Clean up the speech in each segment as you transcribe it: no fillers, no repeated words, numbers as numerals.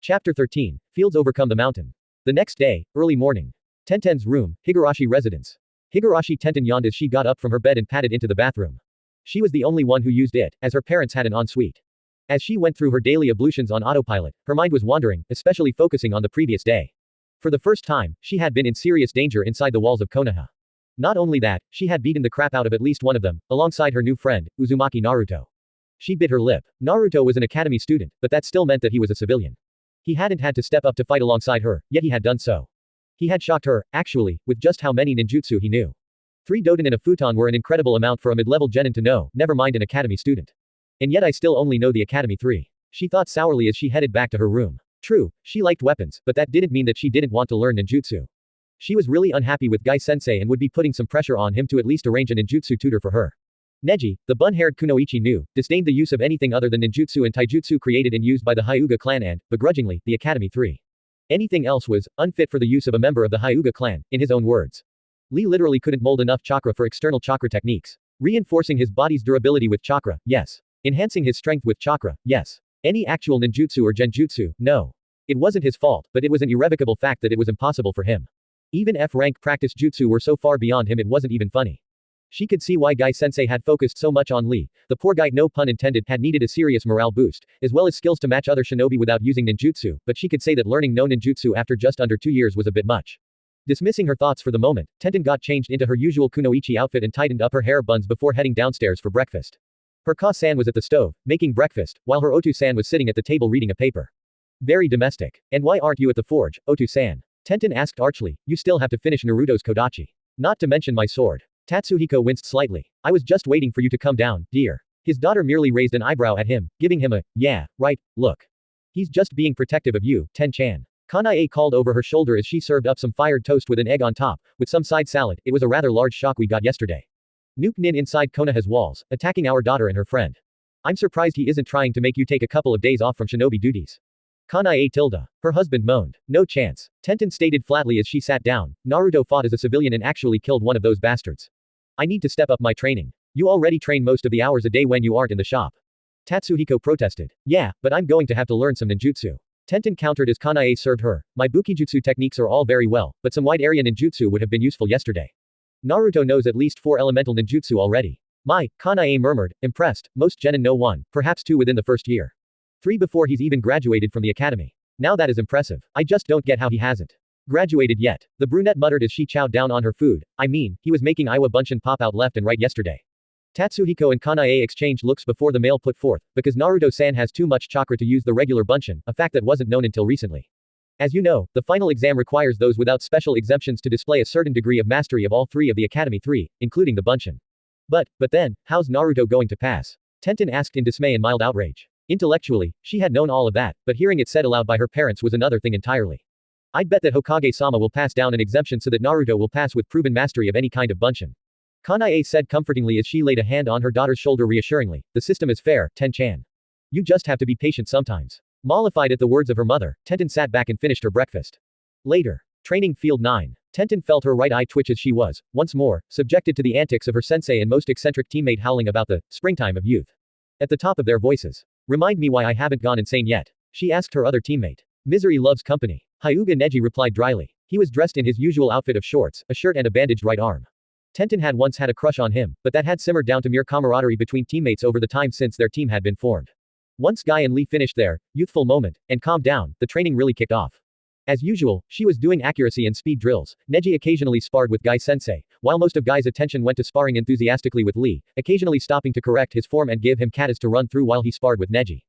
Chapter 13, Fields Overcome the Mountain. The next day, early morning. Tenten's room, Higurashi residence. Higurashi Tenten yawned as she got up from her bed and padded into the bathroom. She was the only one who used it, as her parents had an ensuite. As she went through her daily ablutions on autopilot, her mind was wandering, especially focusing on the previous day. For the first time, she had been in serious danger inside the walls of Konoha. Not only that, she had beaten the crap out of at least one of them, alongside her new friend, Uzumaki Naruto. She bit her lip. Naruto was an academy student, but that still meant that he was a civilian. He hadn't had to step up to fight alongside her, yet he had done so. He had shocked her, actually, with just how many ninjutsu he knew. 3 doden in a futon were an incredible amount for a mid-level genin to know, never mind an academy student. And yet I still only know the Academy 3. She thought sourly as she headed back to her room. True, she liked weapons, but that didn't mean that she didn't want to learn ninjutsu. She was really unhappy with Guy-sensei and would be putting some pressure on him to at least arrange a ninjutsu tutor for her. Neji, the bun-haired kunoichi knew, disdained the use of anything other than ninjutsu and taijutsu created and used by the Hyuga clan and, begrudgingly, the Academy 3. Anything else was unfit for the use of a member of the Hyuga clan, in his own words. Lee literally couldn't mold enough chakra for external chakra techniques. Reinforcing his body's durability with chakra, yes. Enhancing his strength with chakra, yes. Any actual ninjutsu or genjutsu, no. It wasn't his fault, but it was an irrevocable fact that it was impossible for him. Even F-rank practice jutsu were so far beyond him it wasn't even funny. She could see why Guy-sensei had focused so much on Lee. The poor guy, no pun intended, had needed a serious morale boost, as well as skills to match other shinobi without using ninjutsu, but she could say that learning no ninjutsu after just under 2 years was a bit much. Dismissing her thoughts for the moment, Tenten got changed into her usual kunoichi outfit and tightened up her hair buns before heading downstairs for breakfast. Her Ka-san was at the stove, making breakfast, while her Otu-san was sitting at the table reading a paper. Very domestic. And why aren't you at the forge, Otu-san? Tenten asked archly, you still have to finish Naruto's kodachi. Not to mention my sword. Tatsuhiko winced slightly. I was just waiting for you to come down, dear. His daughter merely raised an eyebrow at him, giving him a, yeah, right, look. He's just being protective of you, Ten-chan. Kanae called over her shoulder as she served up some fired toast with an egg on top, with some side salad. It was a rather large shock we got yesterday. Nuke Nin inside Konoha's walls, attacking our daughter and her friend. I'm surprised he isn't trying to make you take a couple of days off from shinobi duties. Kanae tilde. Her husband moaned. No chance. Tenten stated flatly as she sat down. Naruto fought as a civilian and actually killed one of those bastards. I need to step up my training. You already train most of the hours a day when you aren't in the shop. Tatsuhiko protested. Yeah, but I'm going to have to learn some ninjutsu. Tenten countered as Kanae served her. My bukijutsu techniques are all very well, but some wide area ninjutsu would have been useful yesterday. Naruto knows at least 4 elemental ninjutsu already. My, Kanae murmured, impressed, most genin know 1, perhaps 2 within the first year. 3 before he's even graduated from the academy. Now that is impressive. I just don't get how he hasn't graduated yet. The brunette muttered as she chowed down on her food. I mean, he was making Iwa Bunshin pop out left and right yesterday. Tatsuhiko and Kanae exchanged looks before the male put forth, because Naruto-san has too much chakra to use the regular bunshin, a fact that wasn't known until recently. As you know, the final exam requires those without special exemptions to display a certain degree of mastery of all 3 of the Academy 3, including the bunshin. But then, how's Naruto going to pass? Tenten asked in dismay and mild outrage. Intellectually, she had known all of that, but hearing it said aloud by her parents was another thing entirely. I'd bet that Hokage-sama will pass down an exemption so that Naruto will pass with proven mastery of any kind of bunshin. Kanae said comfortingly as she laid a hand on her daughter's shoulder reassuringly, the system is fair, Ten-chan. You just have to be patient sometimes. Mollified at the words of her mother, Tenten sat back and finished her breakfast. Later. Training Field 9. Tenten felt her right eye twitch as she was, once more, subjected to the antics of her sensei and most eccentric teammate howling about the springtime of youth. At the top of their voices. Remind me why I haven't gone insane yet, she asked her other teammate. Misery loves company. Hyuga Neji replied dryly. He was dressed in his usual outfit of shorts, a shirt and a bandaged right arm. Tenten had once had a crush on him, but that had simmered down to mere camaraderie between teammates over the time since their team had been formed. Once Guy and Lee finished their youthful moment and calmed down, the training really kicked off. As usual, she was doing accuracy and speed drills. Neji occasionally sparred with Guy-sensei, while most of Guy's attention went to sparring enthusiastically with Lee, occasionally stopping to correct his form and give him katas to run through while he sparred with Neji.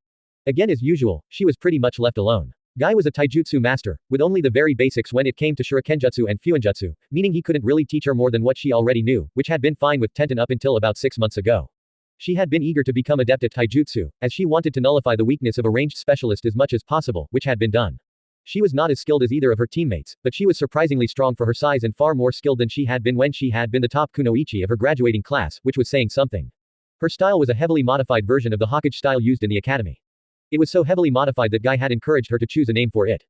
Again as usual, she was pretty much left alone. Guy was a taijutsu master, with only the very basics when it came to shurikenjutsu and fuinjutsu, meaning he couldn't really teach her more than what she already knew, which had been fine with Tenten up until about 6 months ago. She had been eager to become adept at taijutsu, as she wanted to nullify the weakness of a ranged specialist as much as possible, which had been done. She was not as skilled as either of her teammates, but she was surprisingly strong for her size and far more skilled than she had been when she had been the top kunoichi of her graduating class, which was saying something. Her style was a heavily modified version of the Hokage style used in the academy. It was so heavily modified that Guy had encouraged her to choose a name for it.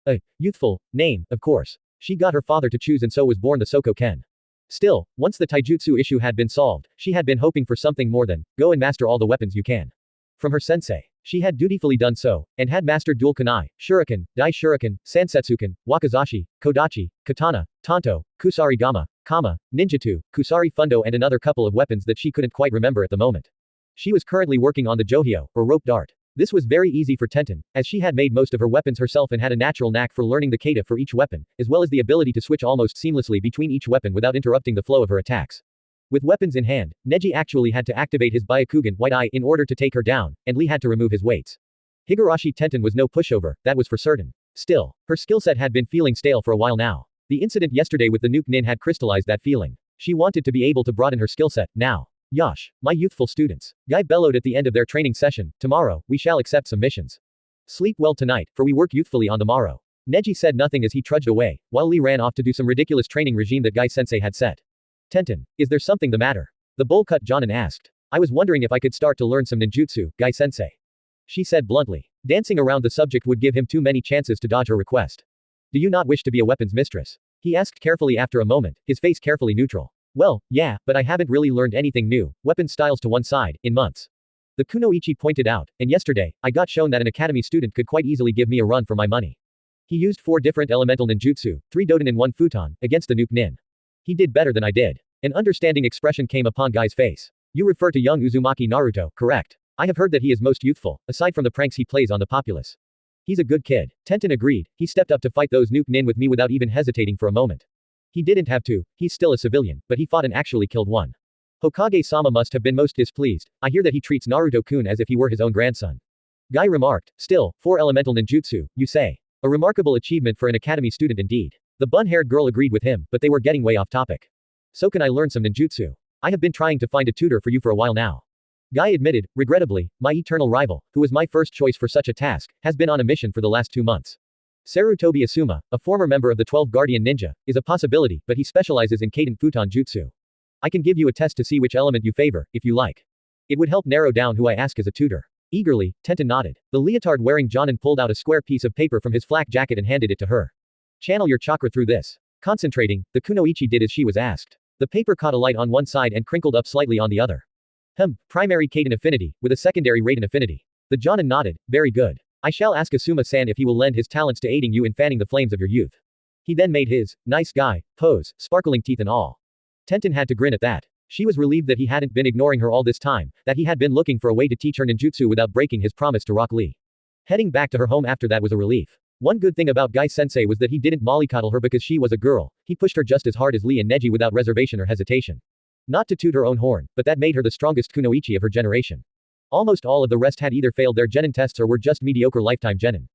A youthful name, of course. She got her father to choose and so was born the Soko Ken. Still, once the taijutsu issue had been solved, she had been hoping for something more than, go and master all the weapons you can. From her sensei. She had dutifully done so, and had mastered dual kunai, shuriken, dai shuriken, sansetsuken, wakizashi, kodachi, katana, tanto, kusari gama, kama, ninjutsu, kusari fundo and another couple of weapons that she couldn't quite remember at the moment. She was currently working on the johyo, or rope dart. This was very easy for Tenten, as she had made most of her weapons herself and had a natural knack for learning the kata for each weapon, as well as the ability to switch almost seamlessly between each weapon without interrupting the flow of her attacks. With weapons in hand, Neji actually had to activate his Byakugan White Eye in order to take her down, and Lee had to remove his weights. Higurashi Tenten was no pushover, that was for certain. Still, her skill set had been feeling stale for a while now. The incident yesterday with the nuke nin had crystallized that feeling. She wanted to be able to broaden her skill set, now. Yosh, my youthful students. Guy bellowed at the end of their training session, tomorrow, we shall accept some missions. Sleep well tonight, for we work youthfully on the morrow. Neji said nothing as he trudged away, while Lee ran off to do some ridiculous training regime that Guy-sensei had set. Tenten, is there something the matter? The bowl-cut Jonin asked. I was wondering if I could start to learn some ninjutsu, Guy-sensei. She said bluntly. Dancing around the subject would give him too many chances to dodge her request. Do you not wish to be a weapons mistress? He asked carefully after a moment, his face carefully neutral. Well, yeah, but I haven't really learned anything new, weapon styles to one side, in months. The kunoichi pointed out, and yesterday, I got shown that an academy student could quite easily give me a run for my money. He used 4 different elemental ninjutsu, 3 doden and 1 futon, against the nuke nin. He did better than I did. An understanding expression came upon Guy's face. You refer to young Uzumaki Naruto, correct? I have heard that he is most youthful, aside from the pranks he plays on the populace. He's a good kid. Tenten agreed, he stepped up to fight those nuke nin with me without even hesitating for a moment. He didn't have to, he's still a civilian, but he fought and actually killed one. Hokage-sama must have been most displeased. I hear that he treats Naruto-kun as if he were his own grandson. Guy remarked, still, 4 elemental ninjutsu, you say. A remarkable achievement for an academy student indeed. The bun-haired girl agreed with him, but they were getting way off topic. So can I learn some ninjutsu? I have been trying to find a tutor for you for a while now. Guy admitted, regrettably, my eternal rival, who was my first choice for such a task, has been on a mission for the last 2 months. Sarutobi Asuma, a former member of the 12 Guardian Ninja, is a possibility, but he specializes in Kaden Futon Jutsu. I can give you a test to see which element you favor, if you like. It would help narrow down who I ask as a tutor. Eagerly, Tenten nodded. The leotard-wearing Jonin pulled out a square piece of paper from his flak jacket and handed it to her. Channel your chakra through this. Concentrating, the kunoichi did as she was asked. The paper caught a light on one side and crinkled up slightly on the other. Primary Kaden affinity, with a secondary Raiden affinity. The Jonin nodded, very good. I shall ask Asuma-san if he will lend his talents to aiding you in fanning the flames of your youth. He then made his, nice guy, pose, sparkling teeth and all. Tenten had to grin at that. She was relieved that he hadn't been ignoring her all this time, that he had been looking for a way to teach her ninjutsu without breaking his promise to Rock Lee. Heading back to her home after that was a relief. One good thing about Guy-sensei was that he didn't mollycoddle her because she was a girl, he pushed her just as hard as Lee and Neji without reservation or hesitation. Not to toot her own horn, but that made her the strongest kunoichi of her generation. Almost all of the rest had either failed their genin tests or were just mediocre lifetime genin.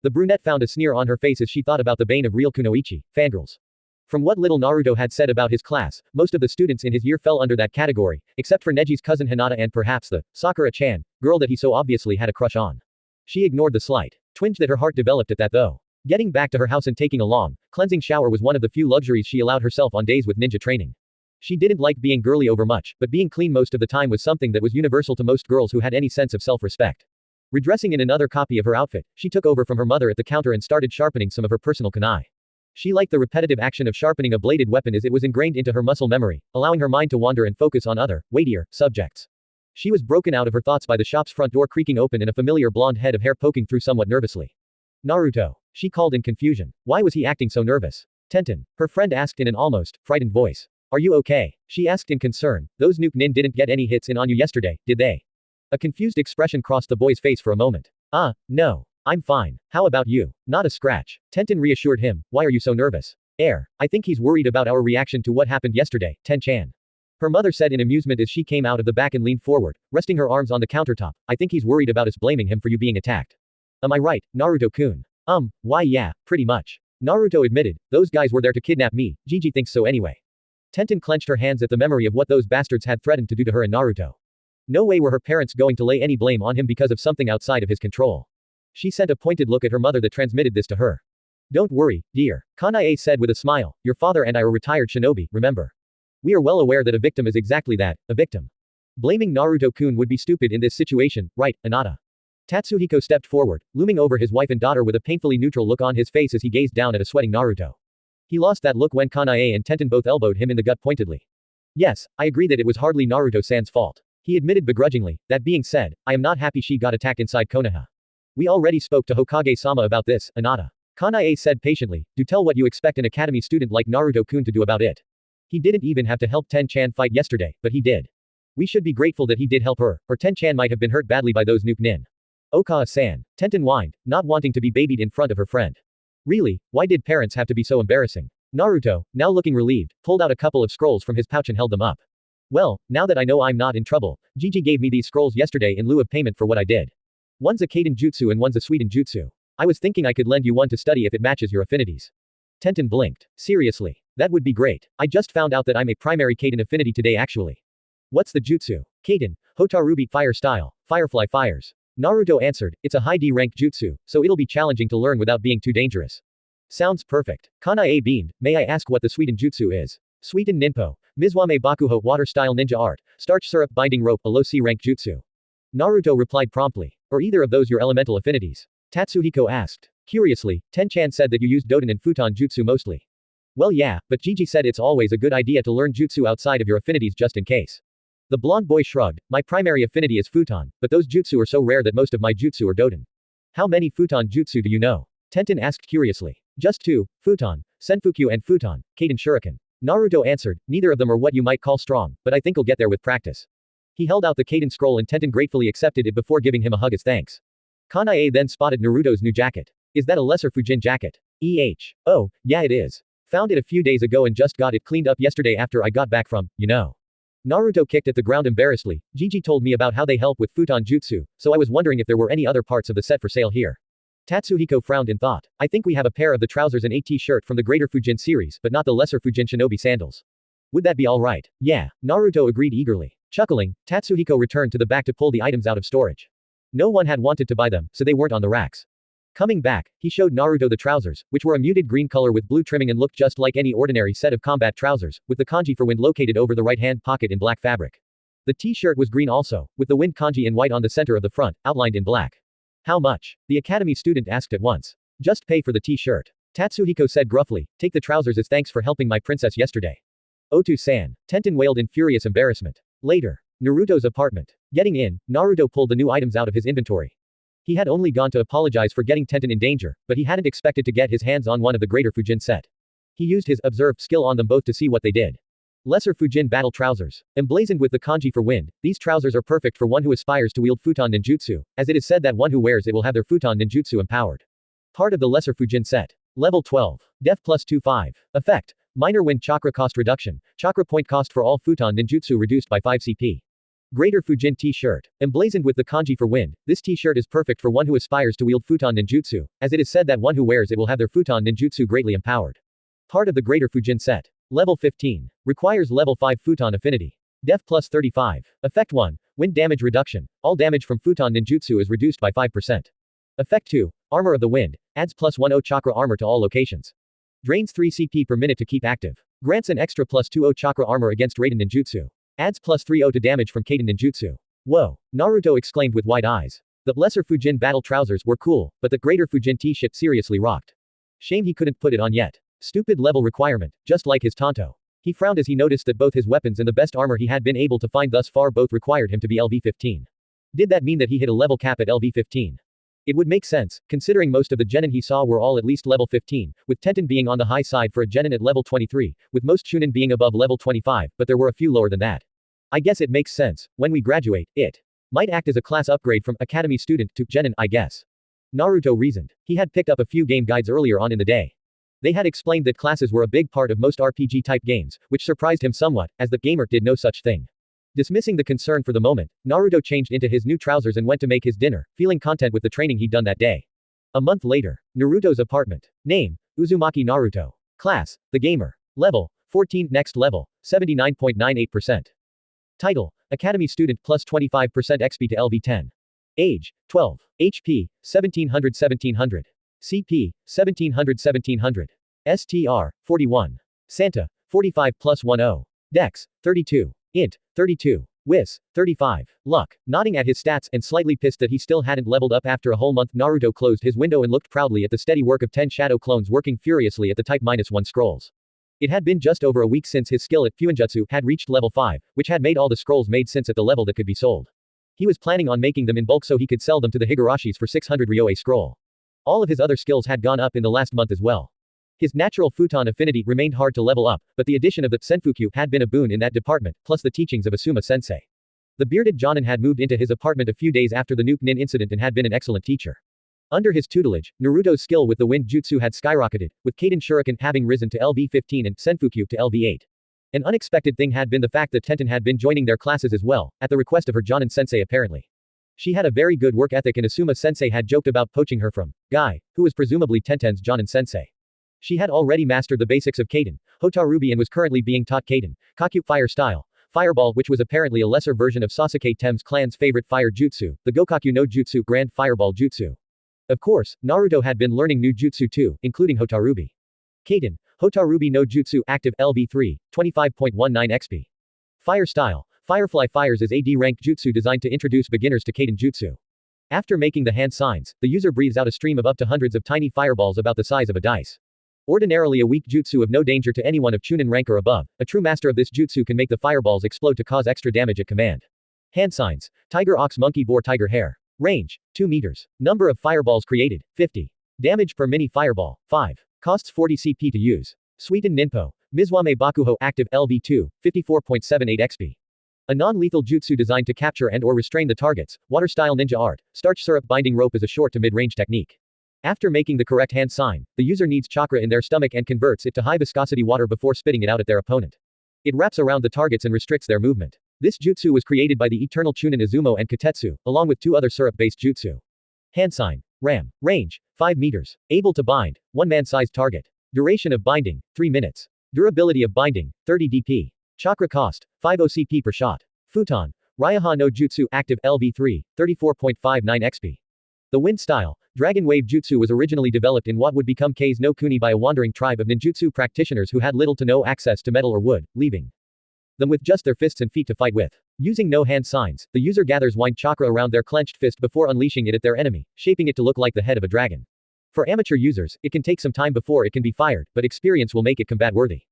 The brunette found a sneer on her face as she thought about the bane of real kunoichi, fangirls. From what little Naruto had said about his class, most of the students in his year fell under that category, except for Neji's cousin Hinata and perhaps the Sakura-chan, girl that he so obviously had a crush on. She ignored the slight twinge that her heart developed at that though. Getting back to her house and taking a long, cleansing shower was one of the few luxuries she allowed herself on days with ninja training. She didn't like being girly over much, but being clean most of the time was something that was universal to most girls who had any sense of self-respect. Redressing in another copy of her outfit, she took over from her mother at the counter and started sharpening some of her personal kunai. She liked the repetitive action of sharpening a bladed weapon as it was ingrained into her muscle memory, allowing her mind to wander and focus on other, weightier, subjects. She was broken out of her thoughts by the shop's front door creaking open and a familiar blonde head of hair poking through somewhat nervously. Naruto. She called in confusion. Why was he acting so nervous? Tenten. Her friend asked in an almost, frightened voice. Are you okay? She asked in concern. Those nuke nin didn't get any hits in on you yesterday, did they? A confused expression crossed the boy's face for a moment. No. I'm fine. How about you? Not a scratch. Tenten reassured him. Why are you so nervous? I think he's worried about our reaction to what happened yesterday, Ten-chan. Her mother said in amusement as she came out of the back and leaned forward, resting her arms on the countertop. I think he's worried about us blaming him for you being attacked. Am I right, Naruto-kun? Why yeah, pretty much. Naruto admitted, those guys were there to kidnap me, Gigi thinks so anyway. Tenten clenched her hands at the memory of what those bastards had threatened to do to her and Naruto. No way were her parents going to lay any blame on him because of something outside of his control. She sent a pointed look at her mother that transmitted this to her. Don't worry, dear, Kanae said with a smile, your father and I are retired shinobi, remember? We are well aware that a victim is exactly that, a victim. Blaming Naruto-kun would be stupid in this situation, right, Anata? Tatsuhiko stepped forward, looming over his wife and daughter with a painfully neutral look on his face as he gazed down at a sweating Naruto. He lost that look when Kanae and Tenten both elbowed him in the gut pointedly. Yes, I agree that it was hardly Naruto-san's fault. He admitted begrudgingly. That being said, I am not happy she got attacked inside Konoha. We already spoke to Hokage-sama about this, Anata. Kanae said patiently. Do tell what you expect an academy student like Naruto-kun to do about it. He didn't even have to help Ten-chan fight yesterday, but he did. We should be grateful that he did help her, or Ten-chan might have been hurt badly by those nuke nin. Okawa-san. Tenten whined, not wanting to be babied in front of her friend. Really, why did parents have to be so embarrassing? Naruto, now looking relieved, pulled out a couple of scrolls from his pouch and held them up. Well, now that I know I'm not in trouble, Gigi gave me these scrolls yesterday in lieu of payment for what I did. One's a Kaiden Jutsu and one's a Suiten Jutsu. I was thinking I could lend you one to study if it matches your affinities. Tenten blinked. Seriously? That would be great. I just found out that I'm a primary Kaiden affinity today actually. What's the jutsu? Kaiden, Hotarubi fire style, firefly fires. Naruto answered, it's a high D rank jutsu, so it'll be challenging to learn without being too dangerous. Sounds perfect. Kanae beamed, may I ask what the Suiten jutsu is? Suiten Ninpo, Mizuame Bakuho water style ninja art, starch syrup binding rope a low C rank jutsu. Naruto replied promptly. Are either of those your elemental affinities? Tatsuhiko asked. Curiously, Ten-chan said that you used Doden and Futon jutsu mostly. Well yeah, but Gigi said it's always a good idea to learn jutsu outside of your affinities just in case. The blonde boy shrugged, my primary affinity is Futon, but those jutsu are so rare that most of my jutsu are Doden. How many Futon jutsu do you know? Tenten asked curiously. Just two, Futon, Senfukyu and Futon, Kaiden Shuriken. Naruto answered, neither of them are what you might call strong, but I think I'll get there with practice. He held out the Kaiden scroll and Tenten gratefully accepted it before giving him a hug as thanks. Kanae then spotted Naruto's new jacket. Is that a lesser Fujin jacket? Oh, yeah it is. Found it a few days ago and just got it cleaned up yesterday after I got back from, Naruto kicked at the ground embarrassedly. Gigi told me about how they help with Futon Jutsu, so I was wondering if there were any other parts of the set for sale here. Tatsuhiko frowned in thought. I think we have a pair of the trousers and a t-shirt from the Greater Fujin series, but not the Lesser Fujin Shinobi sandals. Would that be alright? Yeah, Naruto agreed eagerly. Chuckling, Tatsuhiko returned to the back to pull the items out of storage. No one had wanted to buy them, so they weren't on the racks. Coming back, he showed Naruto the trousers, which were a muted green color with blue trimming and looked just like any ordinary set of combat trousers, with the kanji for wind located over the right-hand pocket in black fabric. The t-shirt was green also, with the wind kanji in white on the center of the front, outlined in black. How much? The academy student asked at once. Just pay for the t-shirt. Tatsuhiko said gruffly, take the trousers as thanks for helping my princess yesterday. Otu-san. Tenten wailed in furious embarrassment. Later. Naruto's apartment. Getting in, Naruto pulled the new items out of his inventory. He had only gone to apologize for getting Tenten in danger, but he hadn't expected to get his hands on one of the Greater Fujin set. He used his observed skill on them both to see what they did. Lesser Fujin battle trousers. Emblazoned with the kanji for wind, these trousers are perfect for one who aspires to wield Futon Ninjutsu, as it is said that one who wears it will have their Futon Ninjutsu empowered. Part of the Lesser Fujin set. Level 12. Def plus 2-5. Effect. Minor wind chakra cost reduction. Chakra point cost for all Futon Ninjutsu reduced by 5 CP. Greater Fujin t-shirt. Emblazoned with the kanji for wind, this t-shirt is perfect for one who aspires to wield Futon Ninjutsu, as it is said that one who wears it will have their Futon Ninjutsu greatly empowered. Part of the Greater Fujin set. Level 15. Requires level 5 Futon affinity. Def plus 35. Effect 1. Wind damage reduction. All damage from Futon Ninjutsu is reduced by 5%. Effect 2. Armor of the wind. Adds plus 10 chakra armor to all locations. Drains 3 CP per minute to keep active. Grants an extra plus 20 chakra armor against Raiden Ninjutsu. Adds plus 30 to damage from Kaiden Ninjutsu. Whoa! Naruto exclaimed with wide eyes. The Lesser Fujin battle trousers were cool, but the Greater Fujin t-shirt seriously rocked. Shame he couldn't put it on yet. Stupid level requirement, just like his Tonto. He frowned as he noticed that both his weapons and the best armor he had been able to find thus far both required him to be LV-15. Did that mean that he hit a level cap at LV-15? It would make sense, considering most of the genin he saw were all at least level 15, with Tenten being on the high side for a genin at level 23, with most chunin being above level 25, but there were a few lower than that. I guess it makes sense, when we graduate, it might act as a class upgrade from academy student to genin, I guess. Naruto reasoned. He had picked up a few game guides earlier on in the day. They had explained that classes were a big part of most RPG-type games, which surprised him somewhat, as the gamer did no such thing. Dismissing the concern for the moment, Naruto changed into his new trousers and went to make his dinner, feeling content with the training he'd done that day. A month later, Naruto's apartment. Name, Uzumaki Naruto. Class, the gamer. Level, 14. Next level, 79.98%. Title, Academy Student plus 25% XP to LV10. Age, 12. HP, 1700. CP, 1700. STR, 41. Santa, 45 plus 10. Dex, 32. Int, 32. Whis, 35. Luck. Nodding at his stats and slightly pissed that he still hadn't leveled up after a whole month, Naruto closed his window and looked proudly at the steady work of 10 shadow clones working furiously at the type -1 scrolls. It had been just over a week since his skill at Fuinjutsu had reached level 5, which had made all the scrolls made since at the level that could be sold. He was planning on making them in bulk so he could sell them to the Higurashis for 600 ryo a scroll. All of his other skills had gone up in the last month as well. His natural futon affinity remained hard to level up, but the addition of the Senfukyu had been a boon in that department, plus the teachings of Asuma sensei. The bearded Jonin had moved into his apartment a few days after the Nuke Nin incident and had been an excellent teacher. Under his tutelage, Naruto's skill with the wind jutsu had skyrocketed, with Kaden Shuriken having risen to LV-15 and Senfukyu to LV-8. An unexpected thing had been the fact that Tenten had been joining their classes as well, at the request of her Jonin sensei apparently. She had a very good work ethic and Asuma sensei had joked about poaching her from Guy, who was presumably Tenten's Jonin sensei. She had already mastered the basics of Kaden, Hotarubi and was currently being taught Kaden, Kakyu fire style, Fireball which was apparently a lesser version of Sasuke Tem's clan's favorite fire jutsu, the Gokakyu no Jutsu Grand Fireball Jutsu. Of course, Naruto had been learning new jutsu too, including Hotarubi. Kaden, Hotarubi no Jutsu active LV3, 25.19 XP. Fire style, Firefly Fires is a D-rank jutsu designed to introduce beginners to Kaden jutsu. After making the hand signs, the user breathes out a stream of up to hundreds of tiny fireballs about the size of a dice. Ordinarily a weak jutsu of no danger to anyone of Chunin rank or above, a true master of this jutsu can make the fireballs explode to cause extra damage at command. Hand signs, Tiger Ox Monkey Boar Tiger Hare. Range, 2 meters. Number of fireballs created, 50. Damage per mini fireball, 5. Costs 40 CP to use. Suiten Ninpo, Mizuame Bakuho active LV2, 54.78 XP. A non-lethal jutsu designed to capture and or restrain the targets, water-style ninja art, starch syrup binding rope is a short to mid-range technique. After making the correct hand sign, the user needs chakra in their stomach and converts it to high-viscosity water before spitting it out at their opponent. It wraps around the targets and restricts their movement. This jutsu was created by the eternal Chunin Izumo and Katetsu, along with 2 other syrup-based jutsu. Hand sign, Ram. Range, 5 meters. Able to bind, 1 man-sized target. Duration of binding, 3 minutes. Durability of binding, 30 DP. Chakra cost, 5 OCP per shot. Futon, Ryaha no Jutsu active LV3, 34.59 XP. The wind style, Dragon Wave Jutsu was originally developed in what would become Kei's no Kuni by a wandering tribe of ninjutsu practitioners who had little to no access to metal or wood, leaving them with just their fists and feet to fight with. Using no hand signs, the user gathers wind chakra around their clenched fist before unleashing it at their enemy, shaping it to look like the head of a dragon. For amateur users, it can take some time before it can be fired, but experience will make it combat worthy.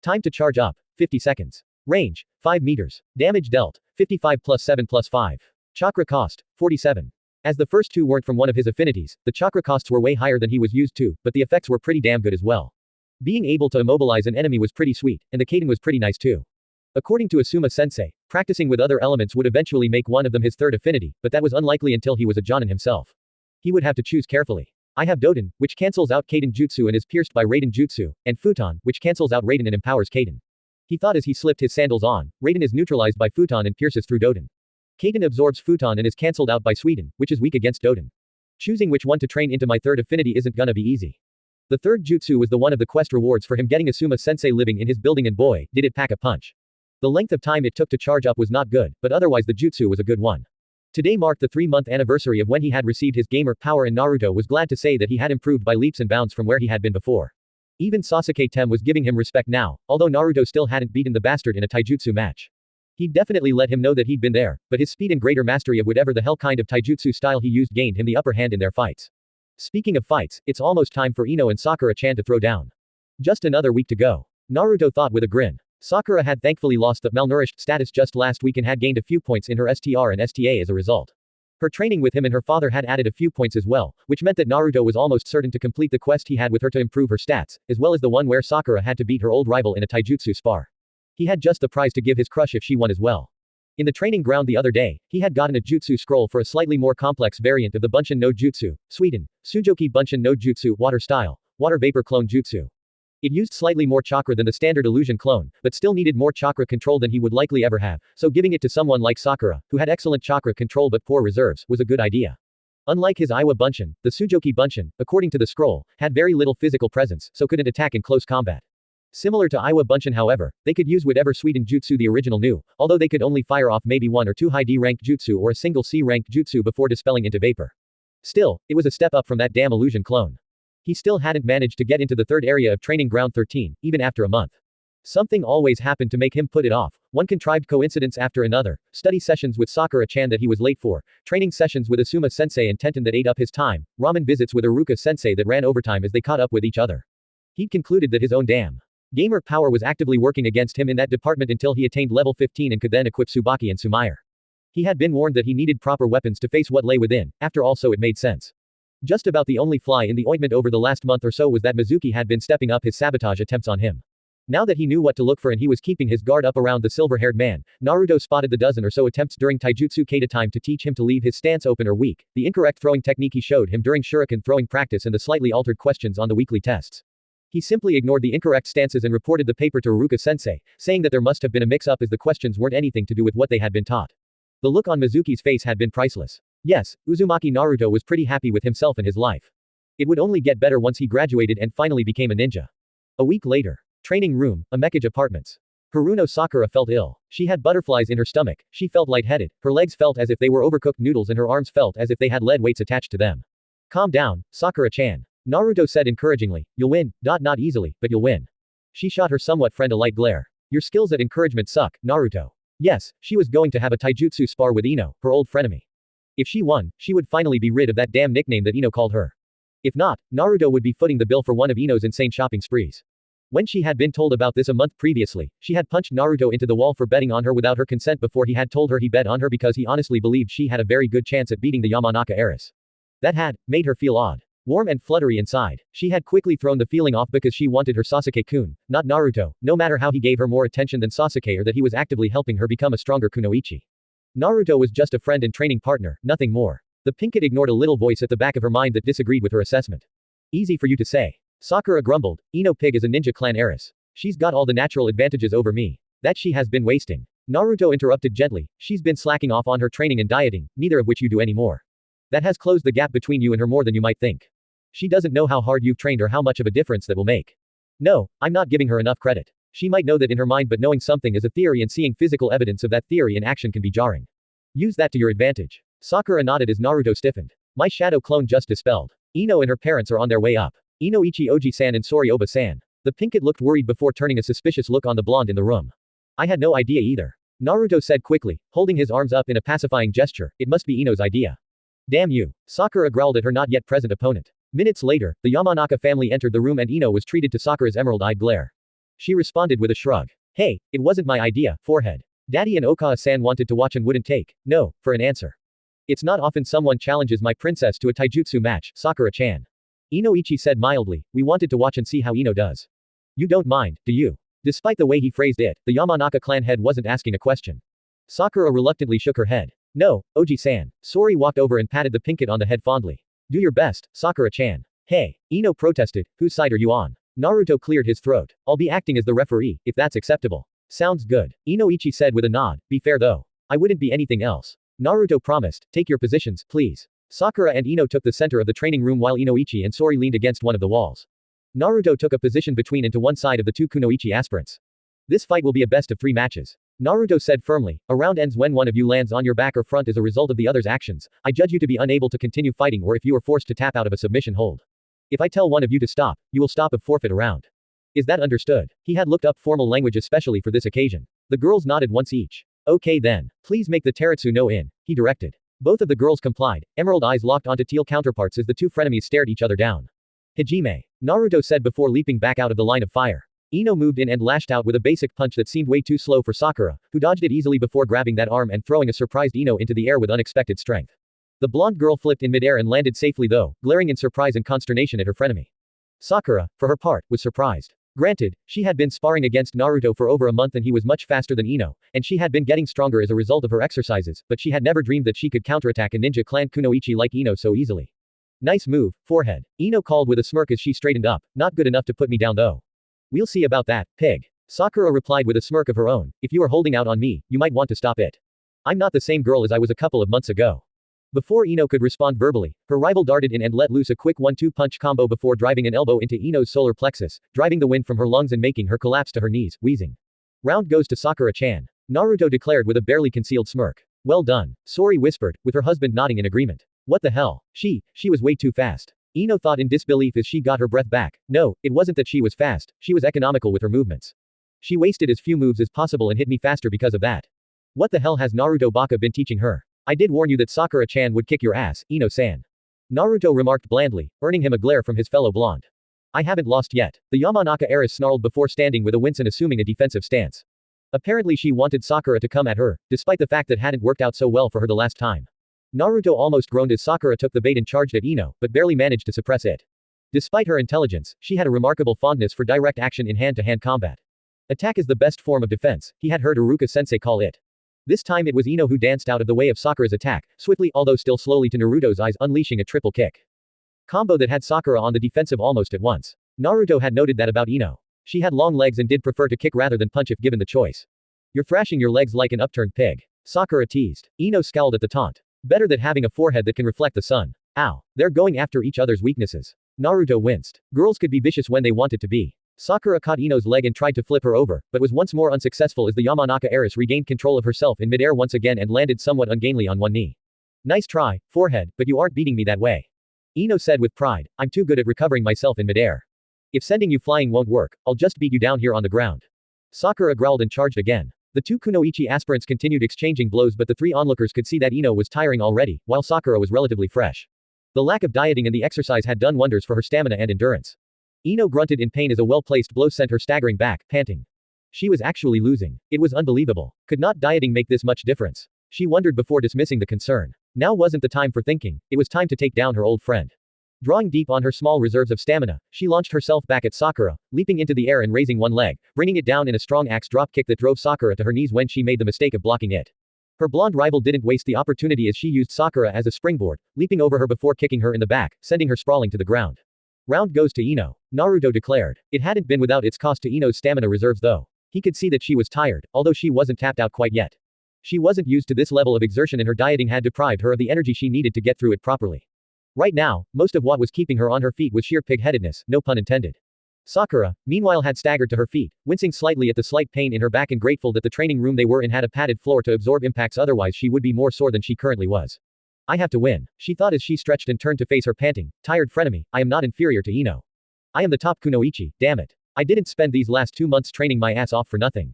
Time to charge up, 50 seconds. Range, 5 meters. Damage dealt, 55 plus 7 plus 5. Chakra cost, 47. As the first 2 weren't from one of his affinities, the chakra costs were way higher than he was used to, but the effects were pretty damn good as well. Being able to immobilize an enemy was pretty sweet, and the Kaden was pretty nice too. According to Asuma sensei, practicing with other elements would eventually make one of them his third affinity, but that was unlikely until he was a Jonin himself. He would have to choose carefully. I have Doden, which cancels out Kaden jutsu and is pierced by Raiden jutsu, and Futon, which cancels out Raiden and empowers Kaden. He thought as he slipped his sandals on, Raiden is neutralized by Futon and pierces through Doden. Kaden absorbs Futon and is cancelled out by Suiten, which is weak against Doden. Choosing which one to train into my third affinity isn't gonna be easy. The third jutsu was the one of the quest rewards for him getting Asuma sensei living in his building and boy, did it pack a punch. The length of time it took to charge up was not good, but otherwise the jutsu was a good one. Today marked the 3-month anniversary of when he had received his gamer power and Naruto was glad to say that he had improved by leaps and bounds from where he had been before. Even Sasuke Tem was giving him respect now, although Naruto still hadn't beaten the bastard in a taijutsu match. He'd definitely let him know that he'd been there, but his speed and greater mastery of whatever the hell kind of taijutsu style he used gained him the upper hand in their fights. Speaking of fights, it's almost time for Ino and Sakura-chan to throw down. Just another week to go. Naruto thought with a grin. Sakura had thankfully lost the malnourished status just last week and had gained a few points in her STR and STA as a result. Her training with him and her father had added a few points as well, which meant that Naruto was almost certain to complete the quest he had with her to improve her stats, as well as the one where Sakura had to beat her old rival in a taijutsu spar. He had just the prize to give his crush if she won as well. In the training ground the other day, he had gotten a jutsu scroll for a slightly more complex variant of the Bunshin no Jutsu, Suiten, Sujoki Bunshin no Jutsu, water style, water vapor clone jutsu. It used slightly more chakra than the standard illusion clone, but still needed more chakra control than he would likely ever have, so giving it to someone like Sakura, who had excellent chakra control but poor reserves, was a good idea. Unlike his Iwa Bunshin, the Sujoki Bunshin, according to the scroll, had very little physical presence, so couldn't attack in close combat. Similar to Iwa Bunshin however, they could use whatever Suiten jutsu the original knew, although they could only fire off maybe 1 or 2 high D rank jutsu or a single C rank jutsu before dispelling into vapor. Still, it was a step up from that damn illusion clone. He still hadn't managed to get into the third area of training ground 13, even after a month. Something always happened to make him put it off, one contrived coincidence after another, study sessions with Sakura-chan that he was late for, training sessions with Asuma sensei and Tenten that ate up his time, ramen visits with Iruka sensei that ran overtime as they caught up with each other. He'd concluded that his own damn Gamer power was actively working against him in that department until he attained level 15 and could then equip Tsubaki and Sumair. He had been warned that he needed proper weapons to face what lay within, after all, so it made sense. Just about the only fly in the ointment over the last month or so was that Mizuki had been stepping up his sabotage attempts on him. Now that he knew what to look for and he was keeping his guard up around the silver-haired man, Naruto spotted the dozen or so attempts during Taijutsu Kata time to teach him to leave his stance open or weak, the incorrect throwing technique he showed him during shuriken throwing practice and the slightly altered questions on the weekly tests. He simply ignored the incorrect stances and reported the paper to Iruka-sensei, saying that there must have been a mix-up as the questions weren't anything to do with what they had been taught. The look on Mizuki's face had been priceless. Yes, Uzumaki Naruto was pretty happy with himself and his life. It would only get better once he graduated and finally became a ninja. A week later. Training room, Amekage Apartments. Haruno Sakura felt ill. She had butterflies in her stomach, she felt lightheaded, her legs felt as if they were overcooked noodles and her arms felt as if they had lead weights attached to them. Calm down, Sakura-chan. Naruto said encouragingly, you'll win, not easily, but you'll win. She shot her somewhat friend a light glare. Your skills at encouragement suck, Naruto. Yes, she was going to have a taijutsu spar with Ino, her old frenemy. If she won, she would finally be rid of that damn nickname that Ino called her. If not, Naruto would be footing the bill for one of Ino's insane shopping sprees. When she had been told about this a month previously, she had punched Naruto into the wall for betting on her without her consent before he had told her he bet on her because he honestly believed she had a very good chance at beating the Yamanaka heiress. That had made her feel odd. Warm and fluttery inside, she had quickly thrown the feeling off because she wanted her Sasuke-kun, not Naruto, no matter how he gave her more attention than Sasuke or that he was actively helping her become a stronger kunoichi. Naruto was just a friend and training partner, nothing more. The pinkett ignored a little voice at the back of her mind that disagreed with her assessment. Easy for you to say. Sakura grumbled, Ino Pig is a ninja clan heiress. She's got all the natural advantages over me. That she has been wasting. Naruto interrupted gently, she's been slacking off on her training and dieting, neither of which you do anymore. That has closed the gap between you and her more than you might think. She doesn't know how hard you've trained or how much of a difference that will make. No, I'm not giving her enough credit. She might know that in her mind, but knowing something is a theory and seeing physical evidence of that theory in action can be jarring. Use that to your advantage. Sakura nodded as Naruto stiffened. My shadow clone just dispelled. Ino and her parents are on their way up. Inoichi Oji-san and Sori Oba-san. The pinkett looked worried before turning a suspicious look on the blonde in the room. I had no idea either. Naruto said quickly, holding his arms up in a pacifying gesture, it must be Ino's idea. Damn you. Sakura growled at her not yet present opponent. Minutes later, the Yamanaka family entered the room and Ino was treated to Sakura's emerald-eyed glare. She responded with a shrug. Hey, it wasn't my idea, forehead. Daddy and Okawa-san wanted to watch and wouldn't take no for an answer. It's not often someone challenges my princess to a taijutsu match, Sakura-chan. Inoichi said mildly, we wanted to watch and see how Ino does. You don't mind, do you? Despite the way he phrased it, the Yamanaka clan head wasn't asking a question. Sakura reluctantly shook her head. No, Oji-san. Sori walked over and patted the pinkett on the head fondly. Do your best, Sakura-chan. Hey, Ino protested, whose side are you on? Naruto cleared his throat. I'll be acting as the referee, if that's acceptable. Sounds good. Inoichi said with a nod, be fair though. I wouldn't be anything else. Naruto promised, take your positions, please. Sakura and Ino took the center of the training room while Inoichi and Sori leaned against one of the walls. Naruto took a position between and to one side of the two kunoichi aspirants. This fight will be a best of 3 matches. Naruto said firmly, a round ends when one of you lands on your back or front as a result of the other's actions. I judge you to be unable to continue fighting or if you are forced to tap out of a submission hold. If I tell one of you to stop, you will stop or forfeit a round. Is that understood? He had looked up formal language especially for this occasion. The girls nodded once each. Okay then. Please make the Teretsu no in, he directed. Both of the girls complied, emerald eyes locked onto teal counterparts as the two frenemies stared each other down. Hajime. Naruto said before leaping back out of the line of fire. Ino moved in and lashed out with a basic punch that seemed way too slow for Sakura, who dodged it easily before grabbing that arm and throwing a surprised Ino into the air with unexpected strength. The blonde girl flipped in midair and landed safely though, glaring in surprise and consternation at her frenemy. Sakura, for her part, was surprised. Granted, she had been sparring against Naruto for over a month and he was much faster than Ino, and she had been getting stronger as a result of her exercises, but she had never dreamed that she could counterattack a ninja clan kunoichi like Ino so easily. Nice move, forehead. Ino called with a smirk as she straightened up, not good enough to put me down though. We'll see about that, pig. Sakura replied with a smirk of her own, if you are holding out on me, you might want to stop it. I'm not the same girl as I was a couple of months ago. Before Ino could respond verbally, her rival darted in and let loose a quick 1-2 punch combo before driving an elbow into Ino's solar plexus, driving the wind from her lungs and making her collapse to her knees, wheezing. Round goes to Sakura-chan. Naruto declared with a barely concealed smirk. Well done, Sori whispered, with her husband nodding in agreement. What the hell? She was way too fast. Ino thought in disbelief as she got her breath back. No, it wasn't that she was fast, she was economical with her movements. She wasted as few moves as possible and hit me faster because of that. What the hell has Naruto Baka been teaching her? I did warn you that Sakura-chan would kick your ass, Ino-san. Naruto remarked blandly, earning him a glare from his fellow blonde. I haven't lost yet. The Yamanaka heiress snarled before standing with a wince and assuming a defensive stance. Apparently she wanted Sakura to come at her, despite the fact that hadn't worked out so well for her the last time. Naruto almost groaned as Sakura took the bait and charged at Ino, but barely managed to suppress it. Despite her intelligence, she had a remarkable fondness for direct action in hand-to-hand combat. Attack is the best form of defense, he had heard Iruka-sensei call it. This time it was Ino who danced out of the way of Sakura's attack, swiftly although still slowly to Naruto's eyes, unleashing a triple kick. Combo that had Sakura on the defensive almost at once. Naruto had noted that about Ino. She had long legs and did prefer to kick rather than punch if given the choice. You're thrashing your legs like an upturned pig. Sakura teased. Ino scowled at the taunt. Better than having a forehead that can reflect the sun. Ow. They're going after each other's weaknesses. Naruto winced. Girls could be vicious when they wanted to be. Sakura caught Ino's leg and tried to flip her over, but was once more unsuccessful as the Yamanaka heiress regained control of herself in midair once again and landed somewhat ungainly on one knee. Nice try, forehead, but you aren't beating me that way. Ino said with pride, I'm too good at recovering myself in midair. If sending you flying won't work, I'll just beat you down here on the ground. Sakura growled and charged again. The two kunoichi aspirants continued exchanging blows, but the three onlookers could see that Ino was tiring already, while Sakura was relatively fresh. The lack of dieting and the exercise had done wonders for her stamina and endurance. Ino grunted in pain as a well-placed blow sent her staggering back, panting. She was actually losing. It was unbelievable. Could not dieting make this much difference? She wondered before dismissing the concern. Now wasn't the time for thinking, it was time to take down her old friend. Drawing deep on her small reserves of stamina, she launched herself back at Sakura, leaping into the air and raising one leg, bringing it down in a strong axe drop kick that drove Sakura to her knees when she made the mistake of blocking it. Her blonde rival didn't waste the opportunity as she used Sakura as a springboard, leaping over her before kicking her in the back, sending her sprawling to the ground. Round goes to Ino. Naruto declared. It hadn't been without its cost to Ino's stamina reserves though. He could see that she was tired, although she wasn't tapped out quite yet. She wasn't used to this level of exertion and her dieting had deprived her of the energy she needed to get through it properly. Right now, most of what was keeping her on her feet was sheer pig-headedness, no pun intended. Sakura, meanwhile had staggered to her feet, wincing slightly at the slight pain in her back and grateful that the training room they were in had a padded floor to absorb impacts, otherwise she would be more sore than she currently was. I have to win, she thought as she stretched and turned to face her panting, tired frenemy. I am not inferior to Ino. I am the top kunoichi, damn it. I didn't spend these last 2 months training my ass off for nothing.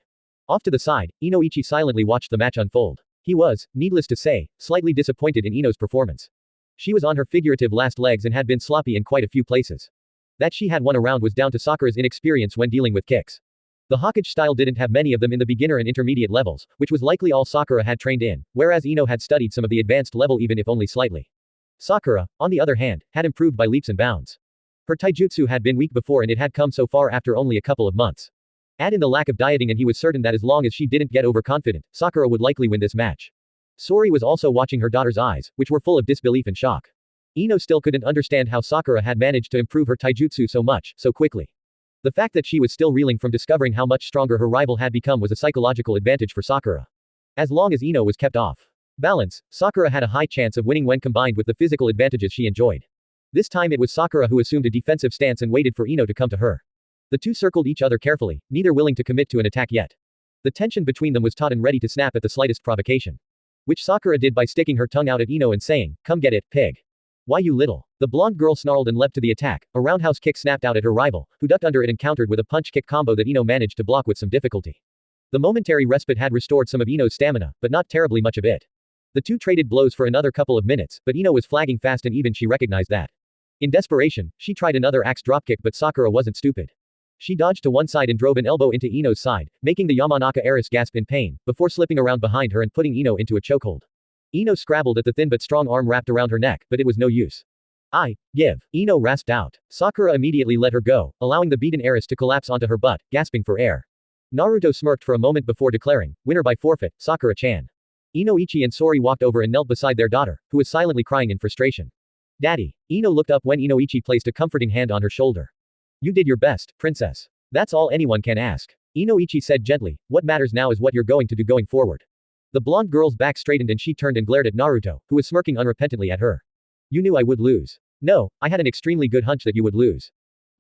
Off to the side, Inoichi silently watched the match unfold. He was, needless to say, slightly disappointed in Ino's performance. She was on her figurative last legs and had been sloppy in quite a few places. That she had won a round was down to Sakura's inexperience when dealing with kicks. The Hokage style didn't have many of them in the beginner and intermediate levels, which was likely all Sakura had trained in, whereas Ino had studied some of the advanced level even if only slightly. Sakura, on the other hand, had improved by leaps and bounds. Her taijutsu had been weak before and it had come so far after only a couple of months. Add in the lack of dieting and he was certain that as long as she didn't get overconfident, Sakura would likely win this match. Sori was also watching her daughter's eyes, which were full of disbelief and shock. Ino still couldn't understand how Sakura had managed to improve her taijutsu so much, so quickly. The fact that she was still reeling from discovering how much stronger her rival had become was a psychological advantage for Sakura. As long as Ino was kept off balance, Sakura had a high chance of winning when combined with the physical advantages she enjoyed. This time it was Sakura who assumed a defensive stance and waited for Ino to come to her. The two circled each other carefully, neither willing to commit to an attack yet. The tension between them was taut and ready to snap at the slightest provocation. Which Sakura did by sticking her tongue out at Ino and saying, "Come get it, pig. Why you little?" The blonde girl snarled and leapt to the attack. A roundhouse kick snapped out at her rival, who ducked under it and countered with a punch-kick combo that Ino managed to block with some difficulty. The momentary respite had restored some of Ino's stamina, but not terribly much of it. The two traded blows for another couple of minutes, but Ino was flagging fast and even she recognized that. In desperation, she tried another axe dropkick but Sakura wasn't stupid. She dodged to one side and drove an elbow into Ino's side, making the Yamanaka heiress gasp in pain, before slipping around behind her and putting Ino into a chokehold. Ino scrabbled at the thin but strong arm wrapped around her neck, but it was no use. Give. Ino rasped out. Sakura immediately let her go, allowing the beaten heiress to collapse onto her butt, gasping for air. Naruto smirked for a moment before declaring, winner by forfeit, Sakura-chan. Inoichi and Sori walked over and knelt beside their daughter, who was silently crying in frustration. Daddy. Ino looked up when Inoichi placed a comforting hand on her shoulder. You did your best, princess. That's all anyone can ask. Inoichi said gently, what matters now is what you're going to do going forward. The blonde girl's back straightened and she turned and glared at Naruto, who was smirking unrepentantly at her. You knew I would lose. No, I had an extremely good hunch that you would lose.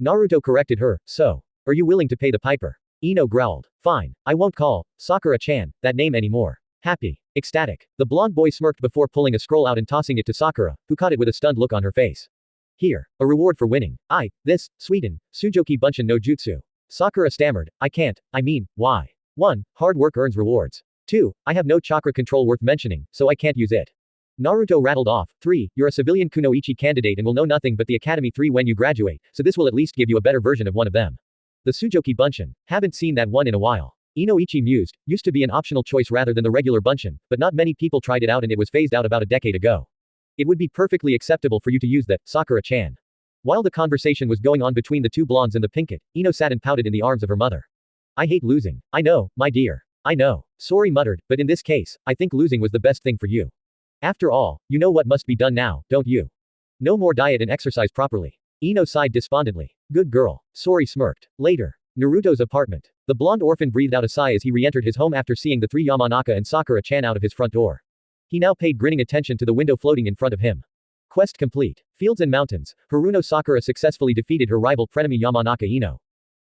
Naruto corrected her, so. Are you willing to pay the piper? Ino growled. Fine, I won't call Sakura-chan that name anymore. Happy. Ecstatic. The blonde boy smirked before pulling a scroll out and tossing it to Sakura, who caught it with a stunned look on her face. Here. A reward for winning. Sweden, Sujoki Bunshin no Jutsu. Sakura stammered, why? 1. Hard work earns rewards. 2. I have no chakra control worth mentioning, so I can't use it. Naruto rattled off. 3. You're a civilian kunoichi candidate and will know nothing but the Academy 3 when you graduate, so this will at least give you a better version of one of them. The Tsujoki Bunshin. Haven't seen that one in a while. Inoichi mused. Used to be an optional choice rather than the regular Bunshin, but not many people tried it out and it was phased out about a decade ago. It would be perfectly acceptable for you to use that, Sakura-chan. While the conversation was going on between the two blondes and the pinkett, Ino sat and pouted in the arms of her mother. I hate losing. I know, my dear. I know. Sori muttered, but in this case, I think losing was the best thing for you. After all, you know what must be done now, don't you? No more diet and exercise properly. Ino sighed despondently. Good girl. Sori smirked. Later. Naruto's apartment. The blonde orphan breathed out a sigh as he re-entered his home after seeing the three Yamanaka and Sakura-chan out of his front door. He now paid grinning attention to the window floating in front of him. Quest complete. Fields and Mountains. Haruno Sakura successfully defeated her rival frenemy Yamanaka Ino.